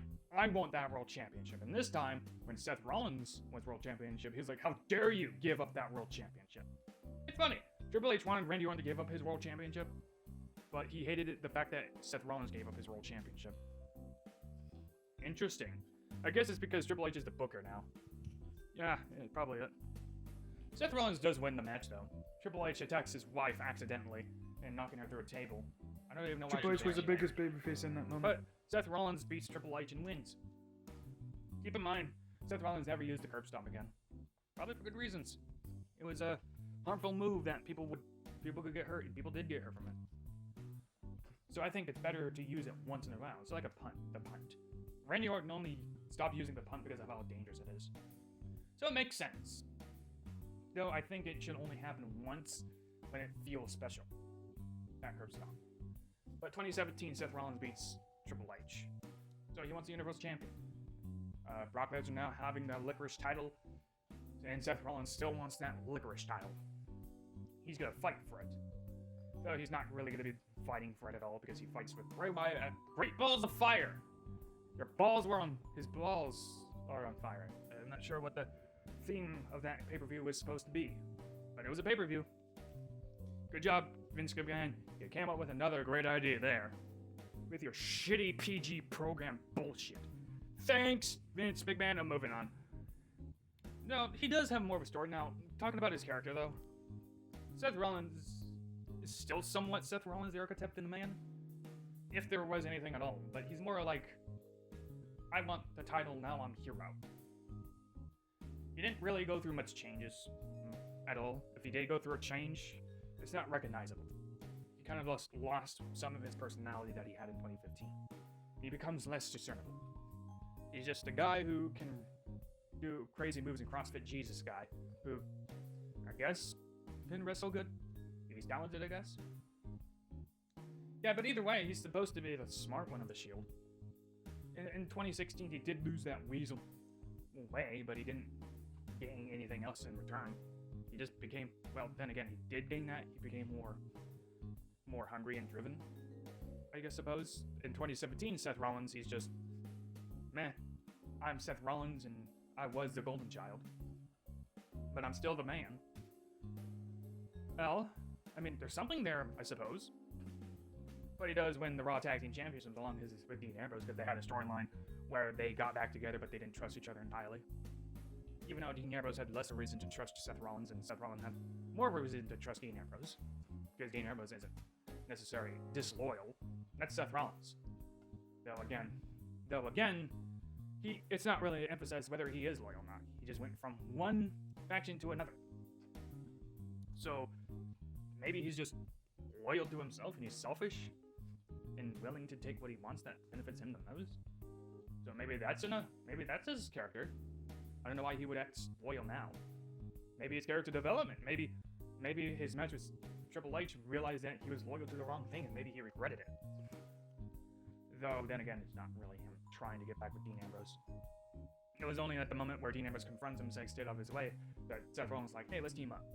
want that world championship. And this time, when Seth Rollins wins world championship, he's like, how dare you give up that world championship? It's funny. Triple H wanted Randy Orton to give up his world championship, but he hated the fact that Seth Rollins gave up his world championship. Interesting. I guess it's because Triple H is the booker now. Yeah, probably it. Seth Rollins does win the match, though. Triple H attacks his wife accidentally and knocking her through a table. I don't even know why Triple H was the biggest babyface in that moment. But Seth Rollins beats Triple H and wins. Keep in mind, Seth Rollins never used the curb stomp again. Probably for good reasons. It was a harmful move that people could get hurt, and people did get hurt from it. So I think it's better to use it once in a while. It's like a punt, the punt. Randy Orton only stopped using the punt because of how dangerous it is. So it makes sense. Though I think it should only happen once when it feels special. That curb stomp. But 2017, Seth Rollins beats Triple H. So he wants the Universal Champion. Brock Lesnar now having the licorice title, and Seth Rollins still wants that licorice title. He's going to fight for it. Though he's not really going to be fighting for it at all because he fights with Bray Wyatt at Great Balls of Fire. His balls are on fire. I'm not sure what the theme of that pay-per-view was supposed to be, but it was a pay-per-view. Good job, Vince McMahon. You came up with another great idea there. With your shitty PG program bullshit. Thanks, Vince McMahon. I'm moving on. No, he does have more of a story. Now, talking about his character, though. Seth Rollins is still somewhat Seth Rollins, the architect and the man. If there was anything at all. But he's more like, I want the title, now I'm hero. He didn't really go through much changes at all. If he did go through a change, it's not recognizable. He kind of lost some of his personality that he had in 2015. He becomes less discernible. He's just a guy who can do crazy moves in CrossFit Jesus guy, who, I guess, can wrestle good. If he's talented, I guess. Yeah, but either way, he's supposed to be the smart one of the Shield. In 2016, he did lose that weasel way, but he didn't gain anything else in return. He just became, well, then again, he did gain that. He became more hungry and driven, I suppose. In 2017, Seth Rollins, he's just, meh, I'm Seth Rollins and I was the golden child. But I'm still the man. Well, I mean, there's something there, I suppose. But he does win the Raw Tag Team Championships along with Dean Ambrose because they had a storyline where they got back together but they didn't trust each other entirely. even though Dean Ambrose had less of a reason to trust Seth Rollins, and Seth Rollins had more of a reason to trust Dean Ambrose, because Dean Ambrose isn't necessarily disloyal. That's Seth Rollins. Though again, it's not really emphasized whether he is loyal or not. He just went from one faction to another. So maybe he's just loyal to himself and he's selfish and willing to take what he wants that benefits him the most. So maybe that's his character. I don't know why he would act loyal now. Maybe it's character development. Maybe his match with Triple H realized that he was loyal to the wrong thing and maybe he regretted it. Though then again, it's not really him trying to get back with Dean Ambrose. It was only at the moment where Dean Ambrose confronts him, saying stayed out of his way, that Seth Rollins was like, hey, let's team up.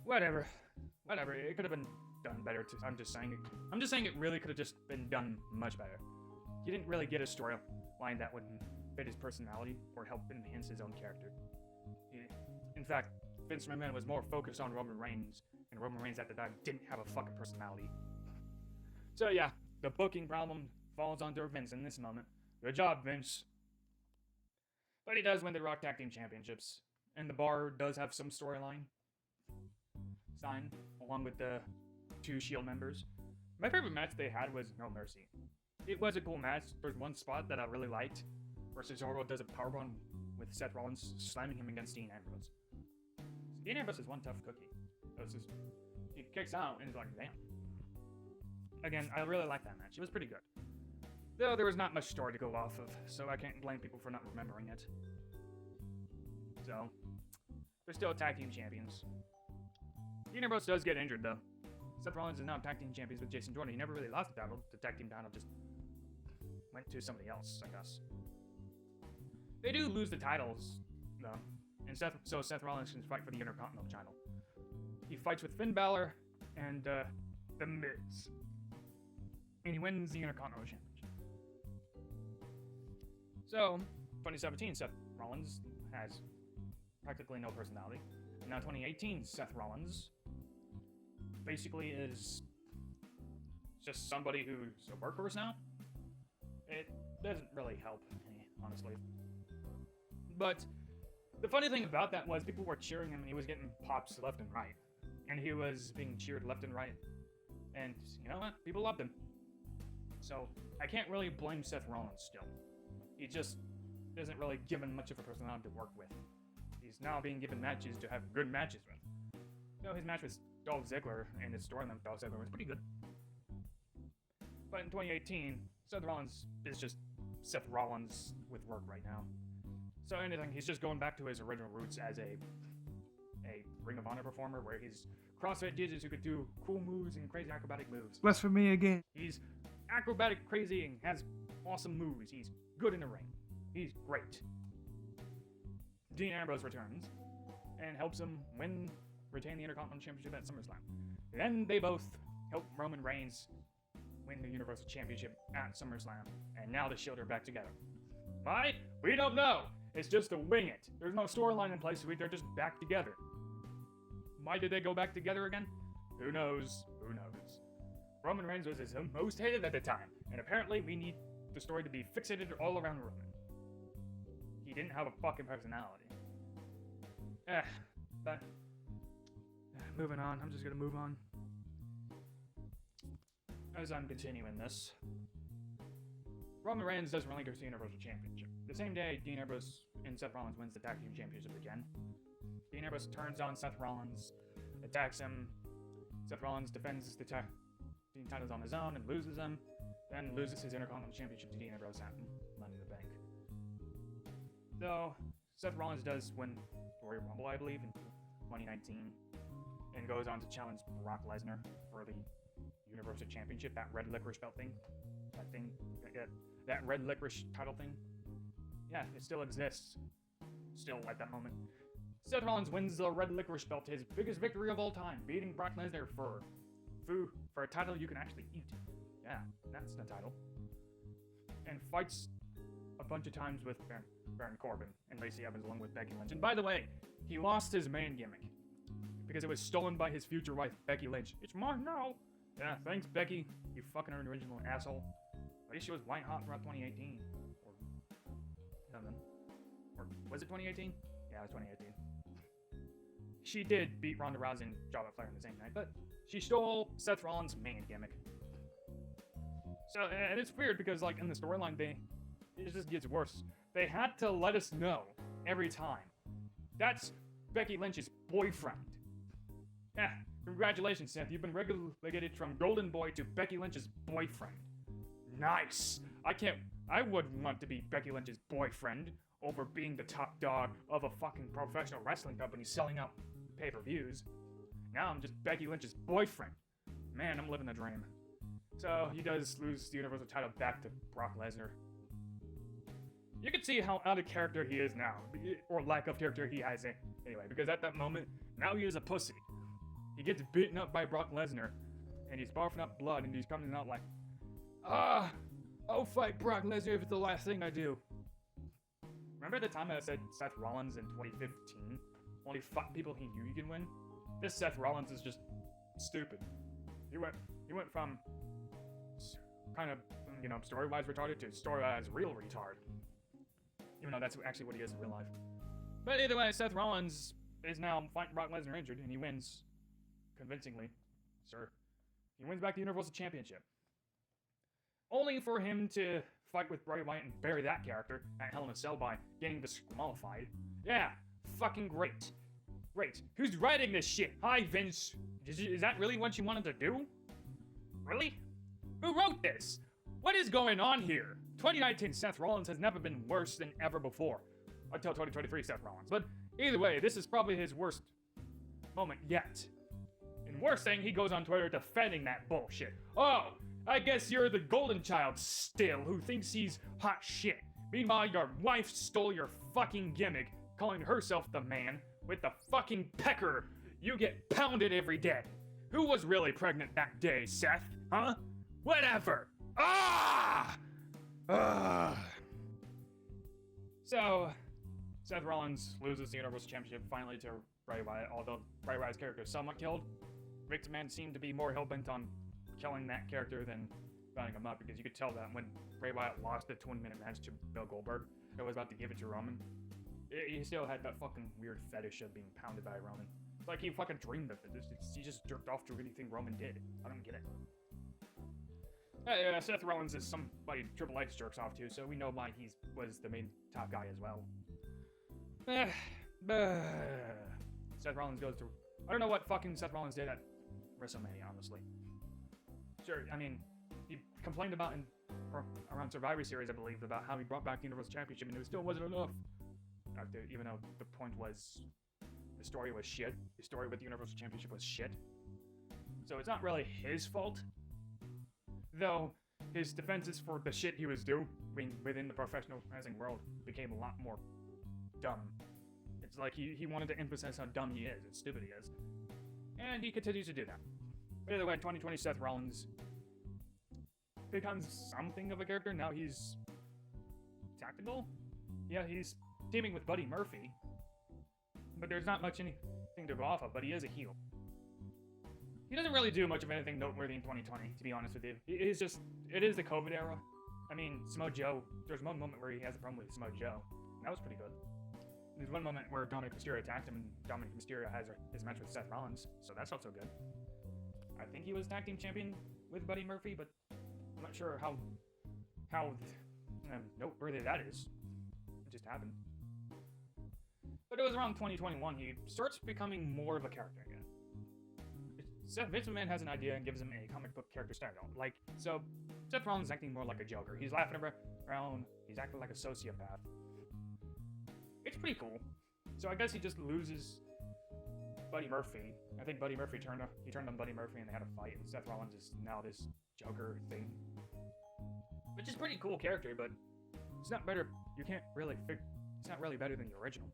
Whatever. It could have been done better. I'm just saying it really could have just been done much better. He didn't really get a storyline that would fit his personality or help enhance his own character. In fact, Vince McMahon was more focused on Roman Reigns, and Roman Reigns at the time didn't have a fucking personality. So yeah, the booking problem falls onto Vince in this moment. Good job, Vince. But he does win the Raw Tag Team Championships, and the Bar does have some storyline signed, along with the 2 Shield members. My favorite match they had was No Mercy. It was a cool match. There's one spot that I really liked, where Cesaro does a powerbomb with Seth Rollins, slamming him against Dean Ambrose. So Dean Ambrose is one tough cookie. He kicks out, and he's like, damn. Again, I really like that match. It was pretty good. Though there was not much story to go off of, so I can't blame people for not remembering it. So, they're still tag team champions. Dean Ambrose does get injured, though. Seth Rollins is now tag team champions with Jason Jordan. He never really lost the title. The tag team title just went to somebody else, I guess. They do lose the titles, though. And Seth Rollins can fight for the Intercontinental title. He fights with Finn Balor and The Miz. And he wins the Intercontinental Championship. So, 2017, Seth Rollins has practically no personality. And now 2018, Seth Rollins basically is just somebody who's a workhorse now. It doesn't really help me, honestly. But the funny thing about that was people were cheering him and he was getting pops left and right. And he was being cheered left and right. And you know what? People loved him. So I can't really blame Seth Rollins still. He just isn't really given much of a personality to work with. He's now being given matches to have good matches with. You know, his match with Dolph Ziggler and his storyline with Dolph Ziggler was pretty good. But in 2018, Seth Rollins is just Seth Rollins with work right now. So anything, he's just going back to his original roots as a Ring of Honor performer where he's CrossFit Jesus who could do cool moves and crazy acrobatic moves. Blasphemy again. He's acrobatic crazy and has awesome moves. He's good in the ring. He's great. Dean Ambrose returns and helps him retain the Intercontinental Championship at SummerSlam. Then they both help Roman Reigns win the Universal Championship at SummerSlam. And now the Shield are back together. Why? We don't know. It's just to wing it. There's no storyline in place. They're just back together. Why did they go back together again? Who knows? Who knows? Roman Reigns was his most hated at the time. And apparently we need the story to be fixated all around Roman. He didn't have a fucking personality. But moving on. I'm just gonna move on. As I'm continuing this, Roman Reigns does relinquish the Universal Championship. The same day, Dean Ambrose and Seth Rollins wins the Tag Team Championship again. Dean Ambrose turns on Seth Rollins, attacks him. Seth Rollins defends the tag team titles on his own and loses them. Then loses his Intercontinental Championship to Dean Ambrose at Money in the Bank. Though, Seth Rollins does win the Royal Rumble, I believe, in 2019. And goes on to challenge Brock Lesnar for the Universal Championship, that red licorice belt thing. That red licorice title thing. Yeah, it still exists. Still at that moment. Seth Rollins wins the red licorice belt, his biggest victory of all time, beating Brock Lesnar for a title you can actually eat. Yeah, that's the title. And fights a bunch of times with Baron Corbin and Lacey Evans along with Becky Lynch. And by the way, he lost his main gimmick because it was stolen by his future wife, Becky Lynch. It's mine now. Yeah, thanks, Becky. You fucking original asshole. At least she was white hot throughout 2018. Or something. or was it 2018? Yeah, it was 2018. She did beat Ronda Rousey and Charlotte Flair in the same night, but she stole Seth Rollins' main gimmick. So, and it's weird because, like, in the storyline, it just gets worse. They had to let us know every time. That's Becky Lynch's boyfriend. Yeah, congratulations, Seth. You've been relegated from Golden Boy to Becky Lynch's boyfriend. Nice. I would want to be Becky Lynch's boyfriend over being the top dog of a fucking professional wrestling company selling out pay-per-views. Now I'm just Becky Lynch's boyfriend. Man, I'm living the dream. So he does lose the Universal title back to Brock Lesnar. You can see how out of character he is now, or lack of character he has anyway, because at that moment, now he is a pussy. He gets beaten up by Brock Lesnar, and he's barfing up blood, and he's coming out like, I'll fight Brock Lesnar if it's the last thing I do. Remember the time I said Seth Rollins in 2015 only fought people he knew he can win? This Seth Rollins is just stupid. He went from kind of, story-wise retarded to story-wise real retard. Even though that's actually what he is in real life. But either way, Seth Rollins is now fighting Brock Lesnar injured, and he wins convincingly. Sir. He wins back the Universal Championship. Only for him to fight with Bray Wyatt and bury that character at Hell in a Cell by getting disqualified. Yeah, fucking great. Great. Who's writing this shit? Hi, Vince. Is that really what you wanted to do? Really? Who wrote this? What is going on here? 2019 Seth Rollins has never been worse than ever before. Until 2023 Seth Rollins. But either way, this is probably his worst moment yet. And worst thing, he goes on Twitter defending that bullshit. Oh, I guess you're the golden child still who thinks he's hot shit. Meanwhile, your wife stole your fucking gimmick, calling herself the man with the fucking pecker. You get pounded every day. Who was really pregnant that day, Seth? Huh? Whatever. So, Seth Rollins loses the Universal Championship finally to Bray Wyatt, although Bray Wyatt's character is somewhat killed. Vince McMahon seemed to be more hell-bent on killing that character than butting him up, because you could tell that when Bray Wyatt lost the 20-minute match to Bill Goldberg, it was about to give it to Roman. He still had that fucking weird fetish of being pounded by Roman. It's like he fucking dreamed of it. He just jerked off to anything Roman did. I don't get it. Yeah, Seth Rollins is somebody Triple H jerks off to, so we know why he was the main top guy as well. Seth Rollins goes to... I don't know what fucking Seth Rollins did at WrestleMania, honestly. Sure, I mean, he complained about around Survivor Series, I believe, about how he brought back the Universal Championship, and it still wasn't enough. Even though the point was, the story was shit. The story with the Universal Championship was shit. So it's not really his fault. Though, his defenses for the shit he was doing within the professional wrestling world became a lot more dumb. It's like he wanted to emphasize how dumb he is and stupid he is. And he continues to do that. But either way, 2020 Seth Rollins becomes something of a character. Now he's tactical. Yeah, he's teaming with Buddy Murphy. But there's not much anything to go off of, but he is a heel. He doesn't really do much of anything noteworthy in 2020, to be honest with you. It is the COVID era. I mean, Samoa Joe, there's one moment where he has a problem with Samoa Joe. That was pretty good. There's one moment where Dominic Mysterio attacked him, and Dominic Mysterio has his match with Seth Rollins, so that's also good. I think he was tag team champion with Buddy Murphy, but I'm not sure how noteworthy that is. It just happened. But it was around 2021 he starts becoming more of a character again. Vince McMahon has an idea and gives him a comic book character style. So Seth Rollins is acting more like a Joker. He's laughing around. He's acting like a sociopath. It's pretty cool. So I guess he just loses Buddy Murphy. I think Buddy Murphy turned on Buddy Murphy and they had a fight. And Seth Rollins is now this Joker thing, which is a pretty cool character, but it's not better. You can't really it's not really better than the original.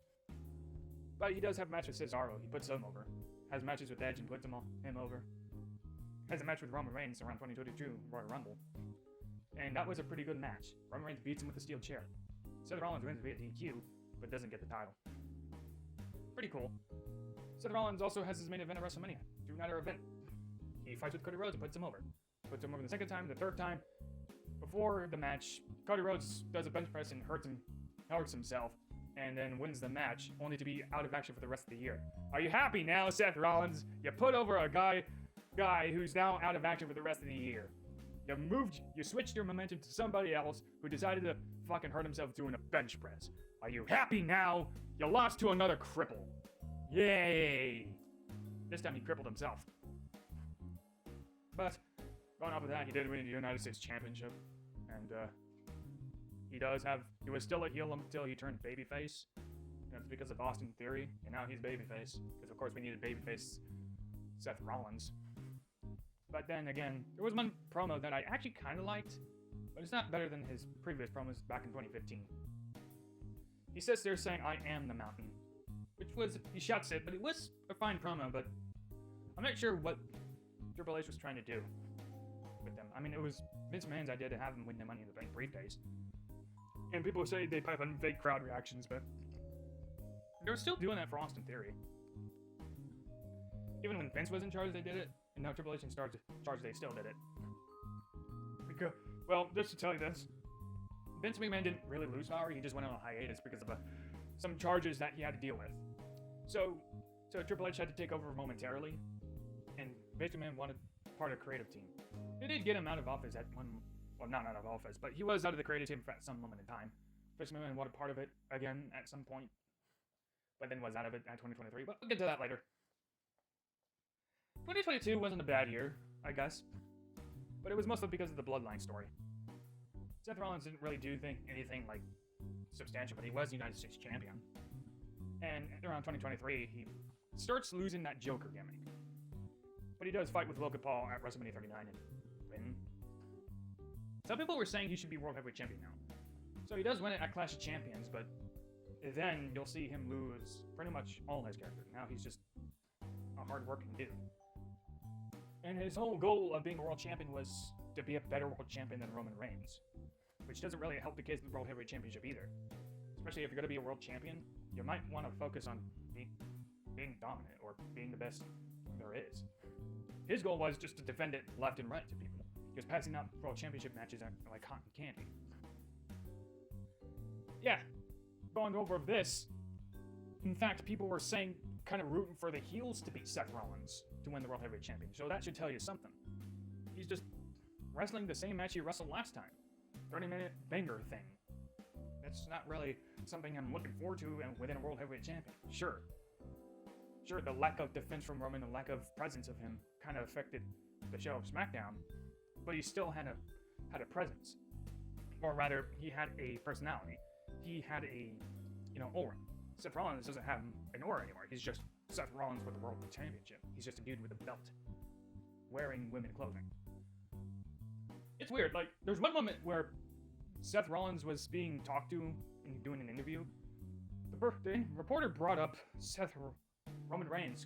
But he does have a match with Cesaro. He puts him over. Has matches with Edge and puts him over. Has a match with Roman Reigns around 2022 Royal Rumble. And that was a pretty good match. Roman Reigns beats him with a steel chair. Seth Rollins wins via DQ, but doesn't get the title. Pretty cool. Seth Rollins also has his main event at WrestleMania. Two-nighter event. He fights with Cody Rhodes and puts him over. Puts him over the second time, the third time. Before the match, Cody Rhodes does a bench press and hurts himself. and then wins the match, only to be out of action for the rest of the year. Are you happy now, Seth Rollins? You put over a guy who's now out of action for the rest of the year. You switched your momentum to somebody else who decided to fucking hurt himself doing a bench press. Are you happy now? You lost to another cripple. Yay! This time he crippled himself. But, going off of that, he did win the United States Championship. And, he was still a heel until he turned babyface. That's because of Austin Theory, and now he's babyface. Because, of course, we needed babyface Seth Rollins. But then again, there was one promo that I actually kind of liked, but it's not better than his previous promos back in 2015. He sits there saying, "I am the mountain," he shouts it, but it was a fine promo, but I'm not sure what Triple H was trying to do with them. I mean, it was Vince McMahon's idea to have him win the Money in the Bank briefcase. And people say they pipe on fake crowd reactions, but they were still doing that for Austin Theory. Even when Vince was in charge, they did it. And now Triple H in charge, they still did it. Because, well, just to tell you this, Vince McMahon didn't really lose power. He just went on a hiatus because of some charges that he had to deal with. So Triple H had to take over momentarily, and Vince McMahon wanted part of the creative team. They did get him out of office not out of office, but he was out of the creative team at some moment in time. Vince McMahon wanted part of it again at some point, but then was out of it at 2023. But we'll get to that later. 2022 wasn't a bad year, I guess, but it was mostly because of the Bloodline story. Seth Rollins didn't really do anything like substantial, but he was United States Champion. And around 2023, he starts losing that Joker gimmick. But he does fight with Logan Paul at WrestleMania 39 and win. Some people were saying he should be World Heavyweight Champion now. So he does win it at Clash of Champions, but then you'll see him lose pretty much all his character. Now he's just a hard-working dude. And his whole goal of being a world champion was to be a better world champion than Roman Reigns, which doesn't really help the case of the World Heavyweight Championship either. Especially if you're going to be a world champion, you might want to focus on being dominant or being the best there is. His goal was just to defend it left and right to people. He was passing out world championship matches like cotton candy. Yeah, going over this, in fact, people were saying, kind of rooting for the heels to beat Seth Rollins to win the World Heavyweight Championship. So that should tell you something. He's just wrestling the same match he wrestled last time. 30-minute banger thing. That's not really something I'm looking forward to within a World Heavyweight Champion. Sure, the lack of defense from Roman, the lack of presence of him kind of affected the show of SmackDown, but he still had a presence. Or rather, he had a personality. He had a, aura. Seth Rollins doesn't have an aura anymore. He's just Seth Rollins with the World Championship. He's just a dude with a belt, wearing women's clothing. It's weird. Like, there's one moment where Seth Rollins was being talked to and doing an interview. The reporter brought up Roman Reigns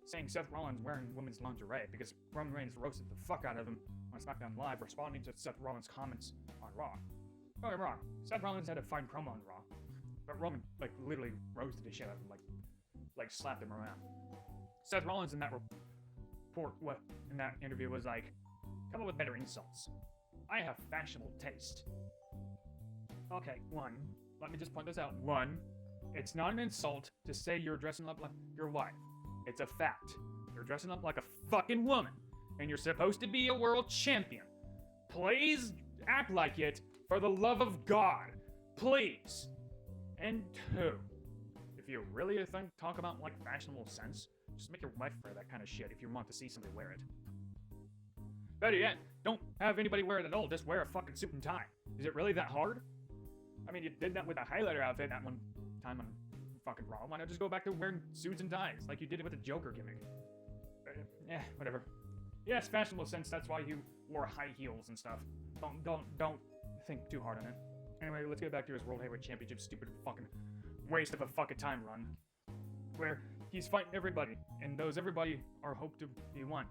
saying Seth Rollins wearing women's lingerie because Roman Reigns roasted the fuck out of him on SmackDown Live, responding to Seth Rollins' comments on Raw. Don't get me wrong, Seth Rollins had a fine promo on Raw, but Roman literally roasted the shit out of him, like slapped him around. Seth Rollins in that interview was like, come up with better insults. I have fashionable taste. Okay, let me just point this out. One, it's not an insult to say you're dressing up like your wife. It's a fact. You're dressing up like a fucking woman, and you're supposed to be a world champion. Please act like it, for the love of God. Please. And two, if you really talk about fashionable sense, just make your wife wear that kind of shit if you want to see somebody wear it. Better yet, don't have anybody wear it at all, just wear a fucking suit and tie. Is it really that hard? I mean, you did that with a highlighter outfit that one time on fucking Raw. Why not just go back to wearing suits and ties like you did it with the Joker gimmick? Whatever. Yes, fashionable sense, that's why you wore high heels and stuff. Don't think too hard on it. Anyway, let's get back to his World Heavyweight Championship stupid fucking waste of a fucking time run. Where he's fighting everybody, and those everybody are hoped to be won.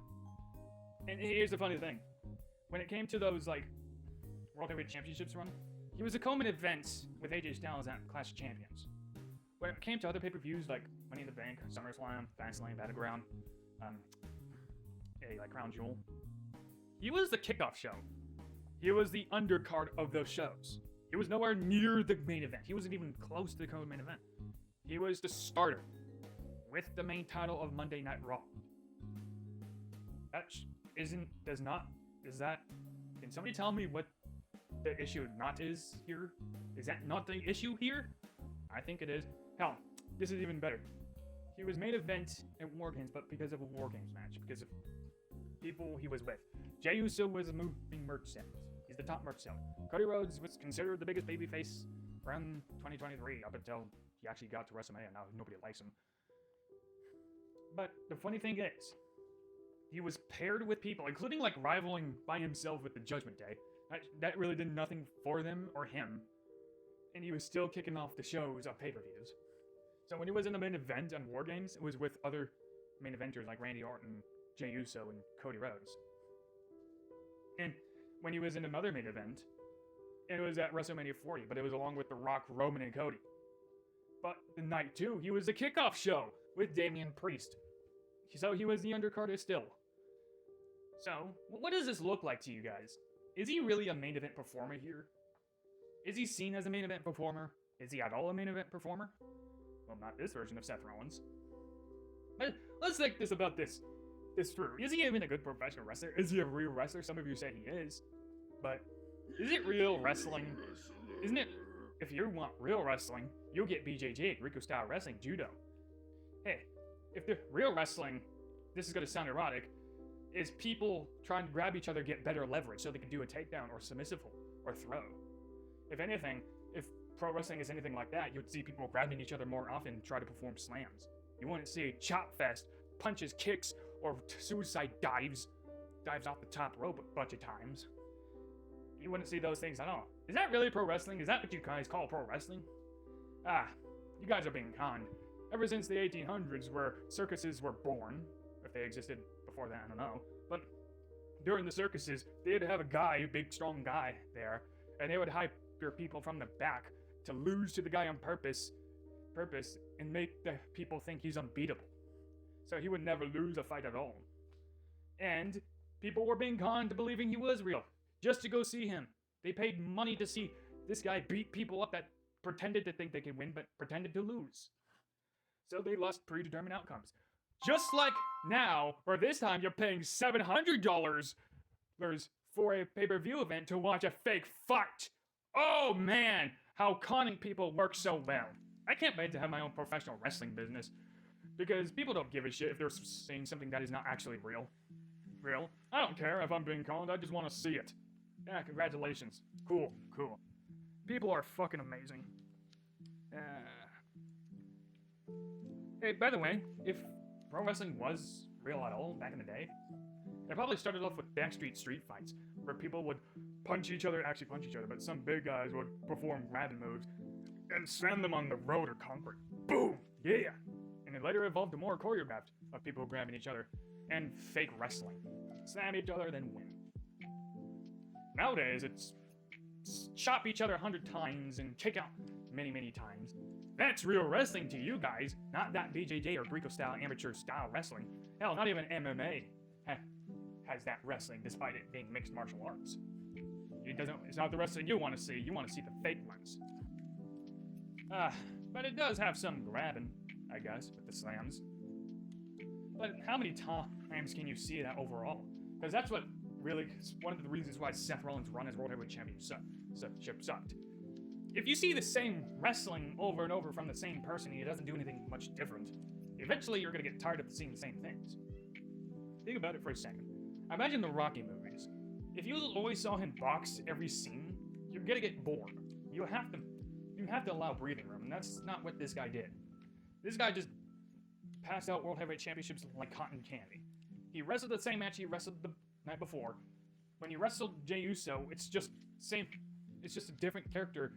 And here's the funny thing. When it came to those, World Heavyweight Championships run, he was a co-main event with AJ Styles at Clash of Champions. When it came to other pay-per-views like Money in the Bank, SummerSlam, Fastlane, Battleground, Crown Jewel, he was the kickoff show. He was the undercard of those shows. He was nowhere near the main event. He wasn't even close to the co-main event. He was the starter with the main title of Monday Night Raw. That can somebody tell me what the issue not is here? Is that not the issue here? I think it is. Hell, this is even better. He was main event at War Games, but because of a War Games match, because of people he was with. Jey Uso was moving merch sales. He's the top merch seller. Cody Rhodes was considered the biggest babyface around 2023 up until he actually got to WrestleMania. Now nobody likes him. But the funny thing is, he was paired with people, including like rivaling by himself with the Judgment Day. That really did nothing for them or him. And he was still kicking off the shows on pay-per-views. So when he was in the main event on War Games, it was with other main eventers like Randy Orton, Jey Uso, and Cody Rhodes. And when he was in another main event, it was at WrestleMania 40, but it was along with The Rock, Roman, and Cody. But the night 2, he was the kickoff show with Damian Priest. So he was the undercarder still. So, what does this look like to you guys? Is he really a main event performer here? Is he seen as a main event performer? Is he at all a main event performer? Well, not this version of Seth Rollins. But let's think about this through. Is he even a good professional wrestler? Is he a real wrestler? Some of you say he is. But is it real wrestling? Isn't it? If you want real wrestling, you'll get BJJ, Rico Style Wrestling, Judo. Hey, if the real wrestling, this is going to sound erotic, is people trying to grab each other, get better leverage so they can do a takedown or submissive hold or throw. If anything, if pro wrestling is anything like that, you would see people grabbing each other more often and try to perform slams. You wouldn't see chop fest, punches, kicks, or suicide dives off the top rope a bunch of times. You wouldn't see those things at all. Is that really pro wrestling? Is that what you guys call pro wrestling? You guys are being conned. Ever since the 1800s, where circuses were born, if they existed before that, I don't know, but during the circuses, they'd have a guy, a big, strong guy there, and they would hype people from the back to lose to the guy on purpose, and make the people think he's unbeatable. So he would never lose a fight at all. And people were being conned to believing he was real, just to go see him. They paid money to see this guy beat people up that pretended to think they could win, but pretended to lose. So they lost predetermined outcomes. Just like now, or this time, you're paying $700 for a pay-per-view event to watch a fake fight. Oh man, how conning people work so well. I can't wait to have my own professional wrestling business, because people don't give a shit if they're saying something that is not actually real. Real? I don't care if I'm being conned, I just want to see it. Yeah, congratulations. Cool. People are fucking amazing. Hey, by the way, if pro wrestling was real at all back in the day, it probably started off with backstreet street fights, where people would actually punch each other, but some big guys would perform grabbing moves and send them on the road or concrete. Boom! Yeah! And it later evolved to more choreographed of people grabbing each other and fake wrestling. Slam each other, then win. Nowadays, it's chop each other 100 times and kick out many, many times. That's real wrestling to you guys, not that BJJ or Greco-style amateur-style wrestling. Hell, not even MMA has that wrestling, despite it being mixed martial arts. It's not the wrestling you want to see. You want to see the fake ones. But it does have some grabbing, I guess, with the slams. But how many times can you see that overall? Because that's what really one of the reasons why Seth Rollins' run as World Heavyweight Championship sucked. If you see the same wrestling over and over from the same person and he doesn't do anything much different, eventually you're going to get tired of seeing the same things. Think about it for a second. Imagine the Rocky movies. If you always saw him box every scene, you're going to get bored. You have to allow breathing room, and that's not what this guy did. This guy just passed out World Heavyweight Championships like cotton candy. He wrestled the same match he wrestled the night before. When he wrestled Jey Uso, it's just a different character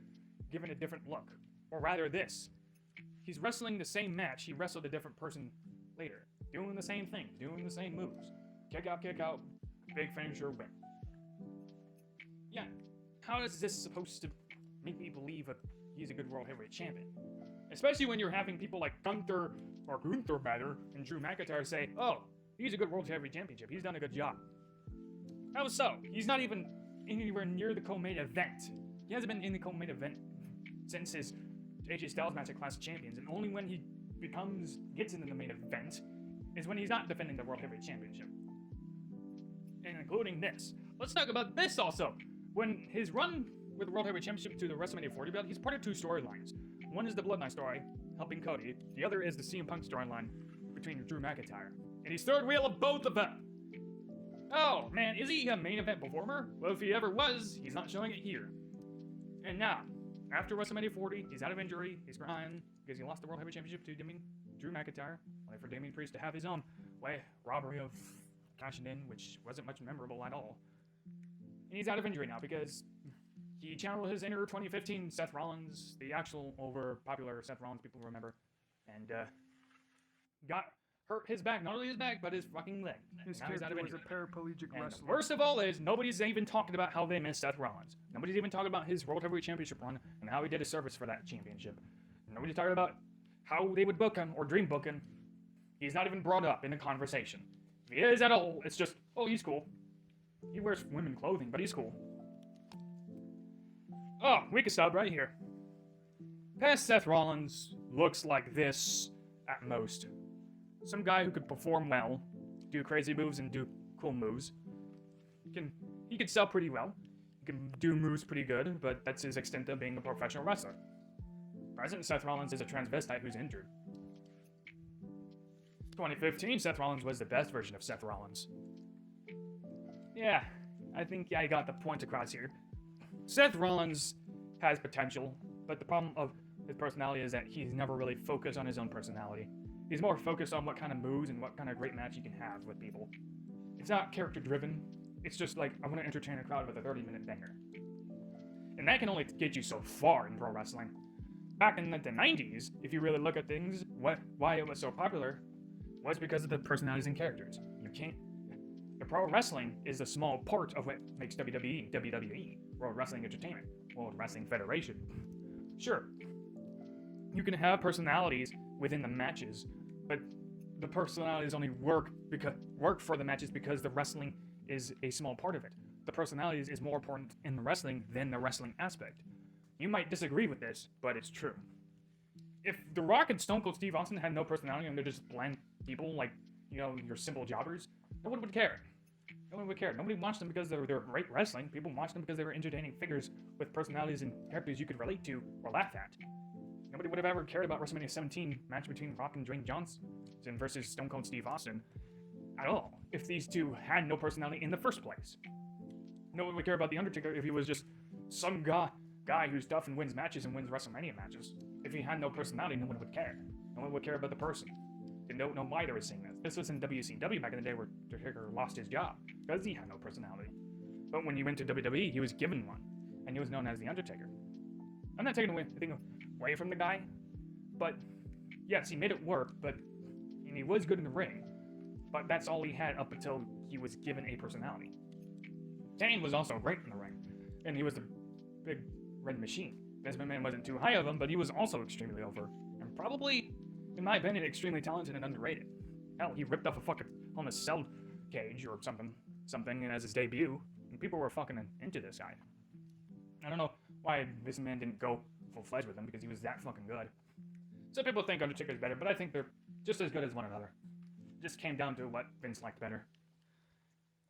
given a different look. Or rather this. He's wrestling the same match, he wrestled a different person later. Doing the same thing, doing the same moves. Kick out, big finisher, win. Yeah, how is this supposed to make me believe he's a good World Heavyweight Champion? Especially when you're having people like Gunther and Drew McIntyre say, oh, he's a good World Heavyweight Championship, he's done a good job. How so? He's not even anywhere near the co-main event. He hasn't been in the co-main event since his AJ Styles match at Clash of Champions, and only when he gets into the main event is when he's not defending the World Heavyweight Championship. And including this. Let's talk about this also. When his run with the World Heavyweight Championship to the WrestleMania 40 belt, he's part of two storylines. One is the Bloodline story, helping Cody. The other is the CM Punk storyline between Drew McIntyre. And he's third wheel of both of them. Oh, man, is he a main event performer? Well, if he ever was, he's not showing it here. And now, after WrestleMania 40, he's out of injury, he's crying, because he lost the World Heavyweight Championship to Drew McIntyre, only for Damian Priest to have his own robbery of cashing in, which wasn't much memorable at all. And he's out of injury now, because he channeled his inner 2015 Seth Rollins, the actual over-popular Seth Rollins people remember, and got hurt his back, not only his back, but his fucking leg. His now he's out of character was injury. a paraplegic And wrestler. the worst of all is, nobody's even talking about how they miss Seth Rollins. Nobody's even talking about his World Heavyweight Championship run and how he did a service for that championship. Nobody's talking about how they would book him or dream book him. He's not even brought up in the conversation. If he is at all, it's just, oh, he's cool. He wears women clothing, but he's cool. Oh, we can stop right here. Past Seth Rollins looks like this at most. Some guy who could perform well, do crazy moves and do cool moves. He can sell pretty well. He can do moves pretty good, but that's his extent of being a professional wrestler. Present Seth Rollins is a transvestite who's injured. 2015, Seth Rollins was the best version of Seth Rollins. Yeah, I think I got the point across here. Seth Rollins has potential, but the problem of his personality is that he's never really focused on his own personality. He's more focused on what kind of moves and what kind of great match he can have with people. It's not character driven. It's just like, I want to entertain a crowd with a 30-minute banger. And that can only get you so far in pro wrestling. Back in the 90s, if you really look at things, why it was so popular was because of the personalities and characters. The pro wrestling is a small part of what makes WWE, World Wrestling Entertainment, World Wrestling Federation. Sure, you can have personalities within the matches, but the personalities only work for the matches because the wrestling is a small part of it. The personalities is more important in the wrestling than the wrestling aspect. You might disagree with this, but it's true. If The Rock and Stone Cold Steve Austin had no personality and they're just bland people like, your simple jobbers, no one would care. No one would care. Nobody watched them because they're great wrestling. People watched them because they were entertaining figures with personalities and characters you could relate to or laugh at. Nobody would have ever cared about WrestleMania 17 match between Rock and Dwayne Johnson versus Stone Cold Steve Austin at all if these two had no personality in the first place. No one would care about The Undertaker if he was just some guy who's tough and wins matches and wins WrestleMania matches. If he had no personality, no one would care. No one would care about the person. They don't know why they were saying this. This was in WCW back in the day where Undertaker lost his job because he had no personality. But when he went to WWE, he was given one, and he was known as The Undertaker. I'm not taking anything away from the guy, but yes, he made it work, and he was good in the ring, but that's all he had up until he was given a personality. Kane was also great in the ring, and he was a big red machine. Vince McMahon wasn't too high of him, but he was also extremely over, and probably, in my opinion, extremely talented and underrated. Hell, he ripped off a fucking on a cell cage or something as his debut, and people were fucking into this guy. I don't know why Vince McMahon didn't go full-fledged with him, because he was that fucking good. Some people think Undertaker's better, but I think they're just as good as one another. It just came down to what Vince liked better.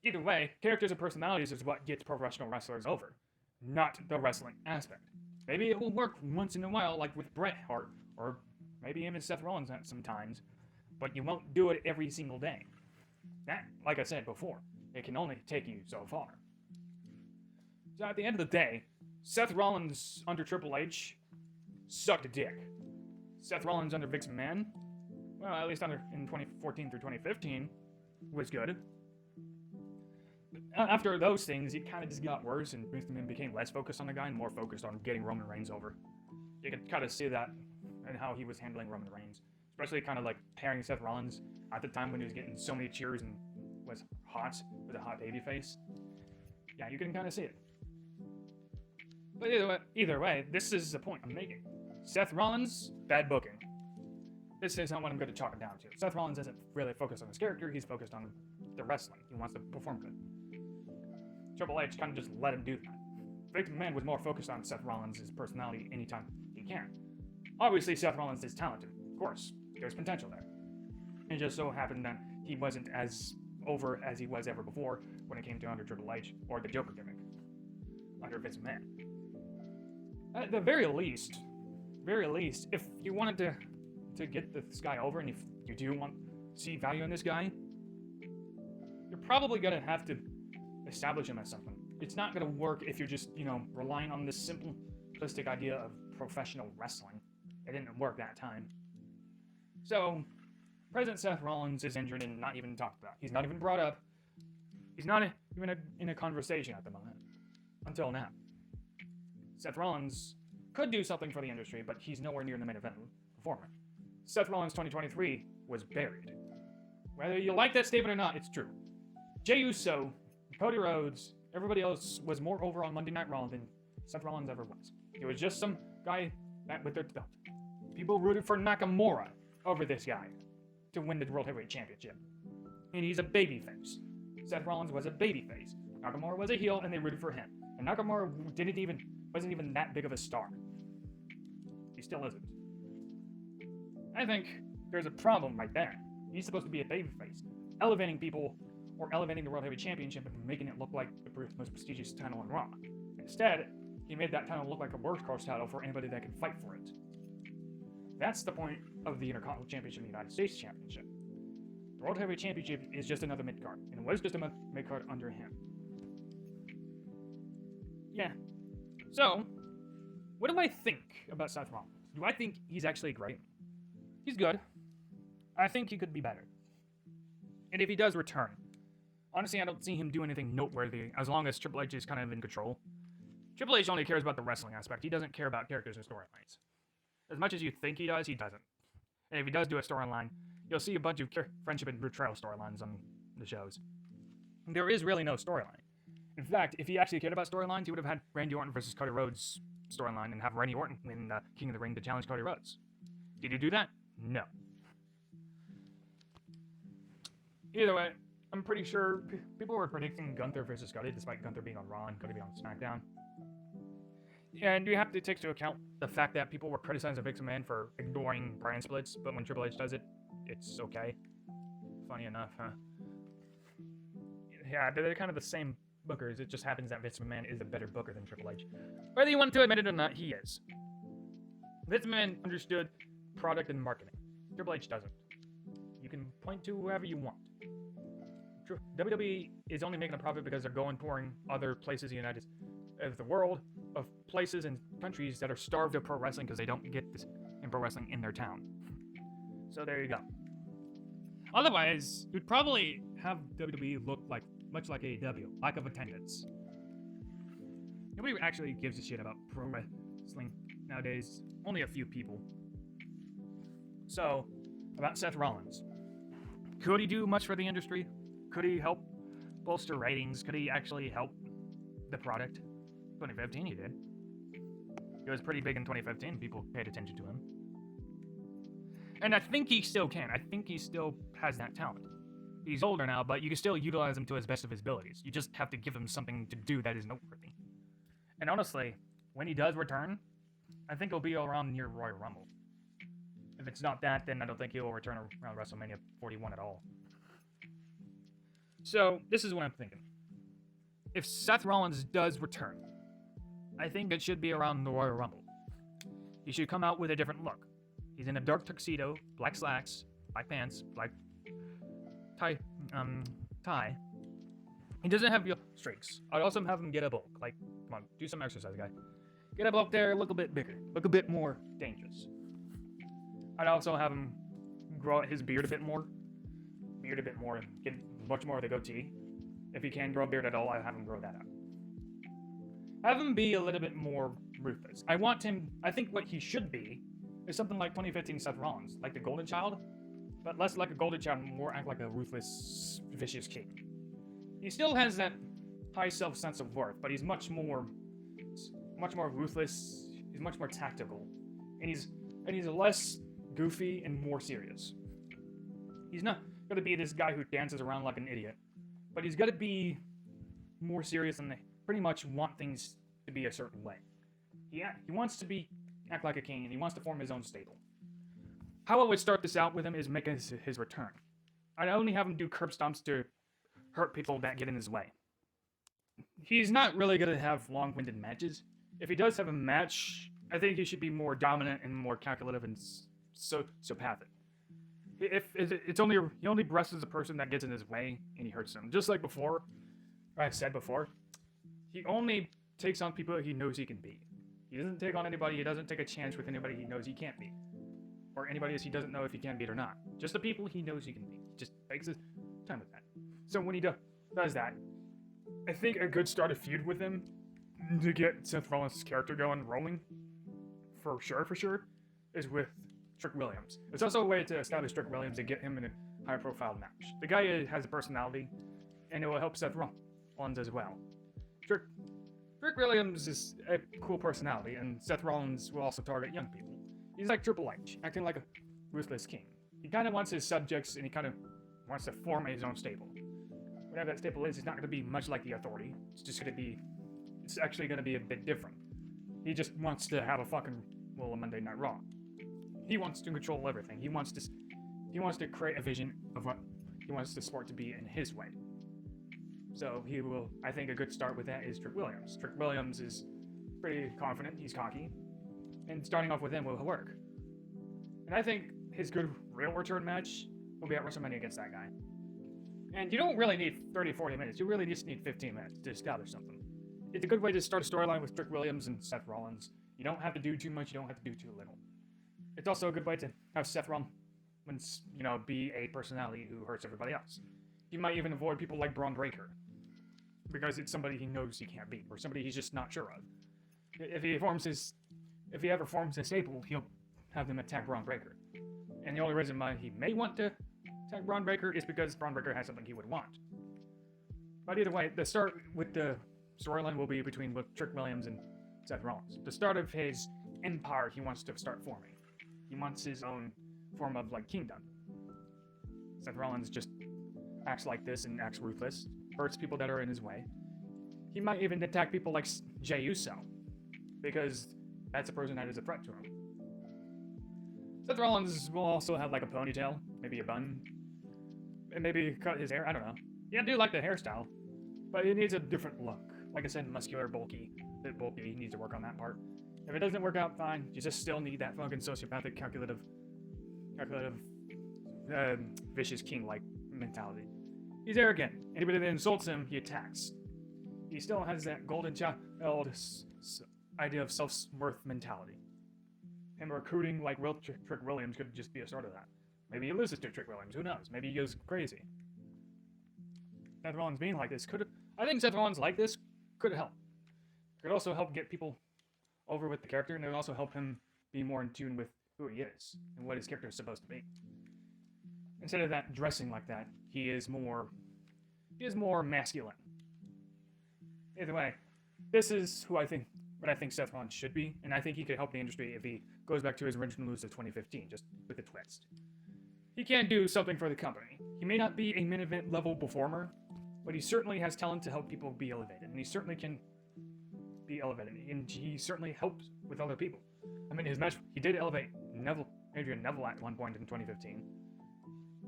Either way, characters and personalities is what gets professional wrestlers over, not the wrestling aspect. Maybe it will work once in a while, like with Bret Hart, or maybe even Seth Rollins sometimes, but you won't do it every single day. That, like I said before, it can only take you so far. So at the end of the day, Seth Rollins under Triple H sucked a dick. Seth Rollins under Vince McMahon, well, at least in 2014 through 2015, was good. But after those things, it kind of just got worse, and Vince McMahon became less focused on the guy and more focused on getting Roman Reigns over. You could kind of see that in how he was handling Roman Reigns, especially kind of like pairing Seth Rollins at the time when he was getting so many cheers and was hot with a hot baby face. Yeah, you can kind of see it. But either way, this is the point I'm making. Seth Rollins, bad booking. This is not what I'm going to chalk it down to. Seth Rollins isn't really focused on his character, he's focused on the wrestling. He wants to perform good. Triple H kind of just let him do that. Vince McMahon was more focused on Seth Rollins' personality anytime he can. Obviously, Seth Rollins is talented. Of course, there's potential there. It just so happened that he wasn't as over as he was ever before when it came to under Triple H or the Joker gimmick under Vince McMahon. At the very least, if you wanted to get this guy over, and if you do want to see value in this guy, you're probably gonna have to establish him as something. It's not gonna work if you're just, relying on this simplistic idea of professional wrestling. It didn't work that time. So, President Seth Rollins is injured and not even talked about. He's not even brought up. He's not even in a conversation at the moment. Until now. Seth Rollins could do something for the industry, but he's nowhere near the main event performer. Seth Rollins 2023 was buried. Whether you like that statement or not, it's true. Jey Uso, Cody Rhodes, everybody else was more over on Monday Night Raw than Seth Rollins ever was. He was just some guy that with their belt. People rooted for Nakamura over this guy to win the World Heavyweight Championship. And he's a babyface. Seth Rollins was a babyface. Nakamura was a heel, and they rooted for him. And Nakamura wasn't even that big of a star. He still isn't. I think there's a problem right there. He's supposed to be a babyface, elevating people or elevating the World Heavyweight Championship and making it look like the most prestigious title in Raw. Instead, he made that title look like a workhorse title for anybody that can fight for it. That's the point of the Intercontinental Championship and the United States Championship. The World Heavyweight Championship is just another mid-card, and it was just a mid-card under him. Yeah. So, what do I think about Seth Rollins? Do I think he's actually great? He's good. I think he could be better. And if he does return, honestly, I don't see him do anything noteworthy as long as Triple H is kind of in control. Triple H only cares about the wrestling aspect. He doesn't care about characters and storylines. As much as you think he does, he doesn't. And if he does do a storyline, you'll see a bunch of friendship and betrayal storylines on the shows. There is really no storyline. In fact, if he actually cared about storylines, he would have had Randy Orton versus Cody Rhodes storyline and have Randy Orton win King of the Ring to challenge Cody Rhodes. Did he do that? No. Either way, I'm pretty sure people were predicting Gunther versus Cody, despite Gunther being on Raw and Cody being on SmackDown. And you have to take into account the fact that people were criticizing Vince McMahon for ignoring brand splits, but when Triple H does it, it's okay. Funny enough, huh? Yeah, they're kind of the same bookers. It just happens that Vince McMahon is a better booker than Triple H. Whether you want to admit it or not, he is. Vince McMahon understood product and marketing. Triple H doesn't. You can point to whoever you want. WWE is only making a profit because they're going touring other places in the world, of places and countries that are starved of pro wrestling because they don't get this in pro wrestling in their town. So there you go. Otherwise, you'd probably have WWE look much like AEW, lack of attendance. Nobody actually gives a shit about pro wrestling nowadays. Only a few people. So, about Seth Rollins. Could he do much for the industry? Could he help bolster ratings? Could he actually help the product? 2015 he did. He was pretty big in 2015. People paid attention to him. And I think he still can. I think he still has that talent. He's older now, but you can still utilize him to his best of his abilities. You just have to give him something to do that is noteworthy. And honestly, when he does return, I think he'll be around near Royal Rumble. If it's not that, then I don't think he'll return around WrestleMania 41 at all. So, this is what I'm thinking. If Seth Rollins does return, I think it should be around the Royal Rumble. He should come out with a different look. He's in a dark tuxedo, black slacks, black pants, black tie. He doesn't have streaks. I'd also have him get a bulk. Come on, do some exercise, guy. Get a bulk there, look a bit bigger, look a bit more dangerous. I'd also have him grow out his beard a bit more. Get much more of the goatee. If he can grow a beard at all, I'd have him grow that out. Have him be a little bit more ruthless. I think what he should be is something like 2015 Seth Rollins, like the Golden Child, but less like a Golden Child, more act like a ruthless, vicious king. He still has that high self-sense of worth, but he's much more ruthless. He's much more tactical, and he's less goofy and more serious. He's not gonna be this guy who dances around like an idiot, but he's gotta be more serious and they pretty much want things to be a certain way. He wants to act like a king, and he wants to form his own stable. How I would start this out with him is make his return. I'd only have him do curb stomps to hurt people that get in his way. He's not really going to have long-winded matches. If he does have a match, I think he should be more dominant and more calculative and sociopathic. He only wrestles the person that gets in his way and he hurts them. Just like before, I said before, he only takes on people he knows he can beat. He doesn't take on anybody. He doesn't take a chance with anybody he knows he can't beat, or anybody he doesn't know if he can beat or not. Just the people he knows he can beat. He just takes his time with that. So when he does that, I think a good start of feud with him to get Seth Rollins' character rolling, for sure, is with Trick Williams. It's also a way to establish Trick Williams and get him in a high-profile match. The guy has a personality, and it will help Seth Rollins as well. Trick Williams is a cool personality, and Seth Rollins will also target young people. He's like Triple H, acting like a ruthless king. He kind of wants his subjects, and he kind of wants to form his own stable. Whatever that stable is, it's not going to be much like the Authority. It's actually going to be a bit different. He just wants to have a fucking Monday Night Raw. He wants to control everything. He wants to create a vision of what he wants the sport to be in his way. So I think a good start with that is Trick Williams. Trick Williams is pretty confident, he's cocky, and starting off with him will work. And I think his good real return match will be at WrestleMania against that guy. And you don't really need 30, 40 minutes, you really just need 15 minutes to establish something. It's a good way to start a storyline with Trick Williams and Seth Rollins. You don't have to do too much, you don't have to do too little. It's also a good way to have Seth Rollins, be a personality who hurts everybody else. You might even avoid people like Braun Breaker, because it's somebody he knows he can't beat, or somebody he's just not sure of. If he ever forms a stable, he'll have them attack Braun Breaker. And the only reason why he may want to attack Braun Breaker is because Braun Breaker has something he would want. But either way, the start with the storyline will be between Trick Williams and Seth Rollins. The start of his empire he wants to start forming. He wants his own form of, kingdom. Seth Rollins just acts like this and acts ruthless, hurts people that are in his way. He might even attack people like Jey Uso, because that's a person that is a threat to him. Seth Rollins will also have a ponytail, maybe a bun, and maybe cut his hair, I don't know. Yeah, I do like the hairstyle, but it needs a different look. Like I said, muscular, bulky, a bit bulky, he needs to work on that part. If it doesn't work out, fine, you just still need that fucking sociopathic, calculative, vicious king-like mentality. He's arrogant. Anybody that insults him, he attacks. He still has that golden child idea of self-worth mentality. Him recruiting Trick Williams could just be a start of that. Maybe he loses to Trick Williams, who knows? Maybe he goes crazy. Seth Rollins being like this I think Seth Rollins like this could help. Could also help get people over with the character, and it would also help him be more in tune with who he is and what his character is supposed to be. Instead of that dressing like that, he is more masculine. Either way, this is what I think Seth Rollins should be, and I think he could help the industry if he goes back to his original moves of 2015, just with a twist. He can do something for the company. He may not be a main event level performer, but he certainly has talent to help people be elevated, and he certainly can be elevated, and he certainly helps with other people. I mean, his match, he did elevate Adrian Neville at one point in 2015.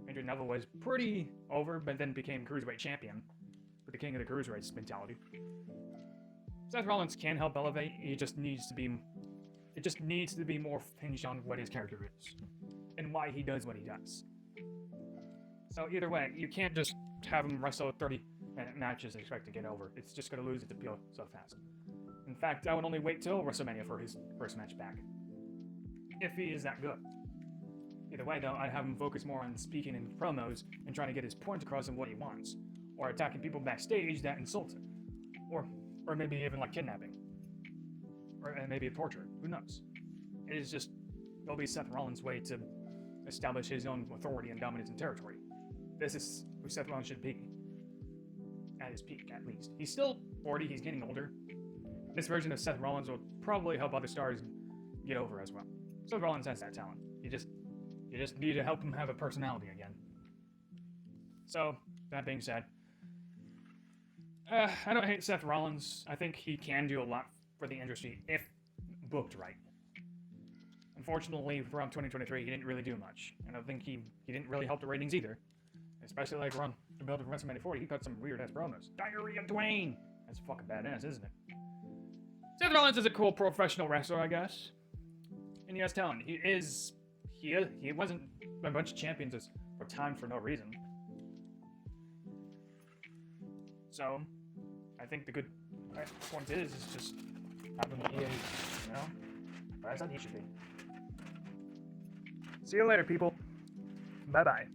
Adrian Neville was pretty over, but then became Cruiserweight champion with the king of the Cruiserweights mentality. Seth Rollins can help elevate, it just needs to be more hinged on what his character is, and why he does what he does. So either way, you can't just have him wrestle 30-minute matches and expect to get over. It's just going to lose its appeal so fast. In fact, I would only wait till WrestleMania for his first match back, if he is that good. Either way, though, I'd have him focus more on speaking in promos and trying to get his point across and what he wants, or attacking people backstage that insult him, or maybe even kidnapping, or maybe torture. Who knows? It'll be Seth Rollins' way to establish his own authority and dominance in territory. This is who Seth Rollins should be, at his peak, at least. He's still 40, he's getting older. This version of Seth Rollins will probably help other stars get over as well. Seth Rollins has that talent. You just need to help him have a personality again. So, that being said, I don't hate Seth Rollins. I think he can do a lot for the industry if booked right. Unfortunately, throughout 2023, he didn't really do much. And I think he didn't really help the ratings either. Especially like around the build of WrestleMania 40, he cut some weird-ass promos. Diary of Dwayne! That's fucking badass, isn't it? Seth Rollins is a cool professional wrestler, I guess. And he has talent. He wasn't a bunch of champions for time for no reason. So, I think the good point is just having the EA, whereas that he should be. See you later, people. Bye-bye.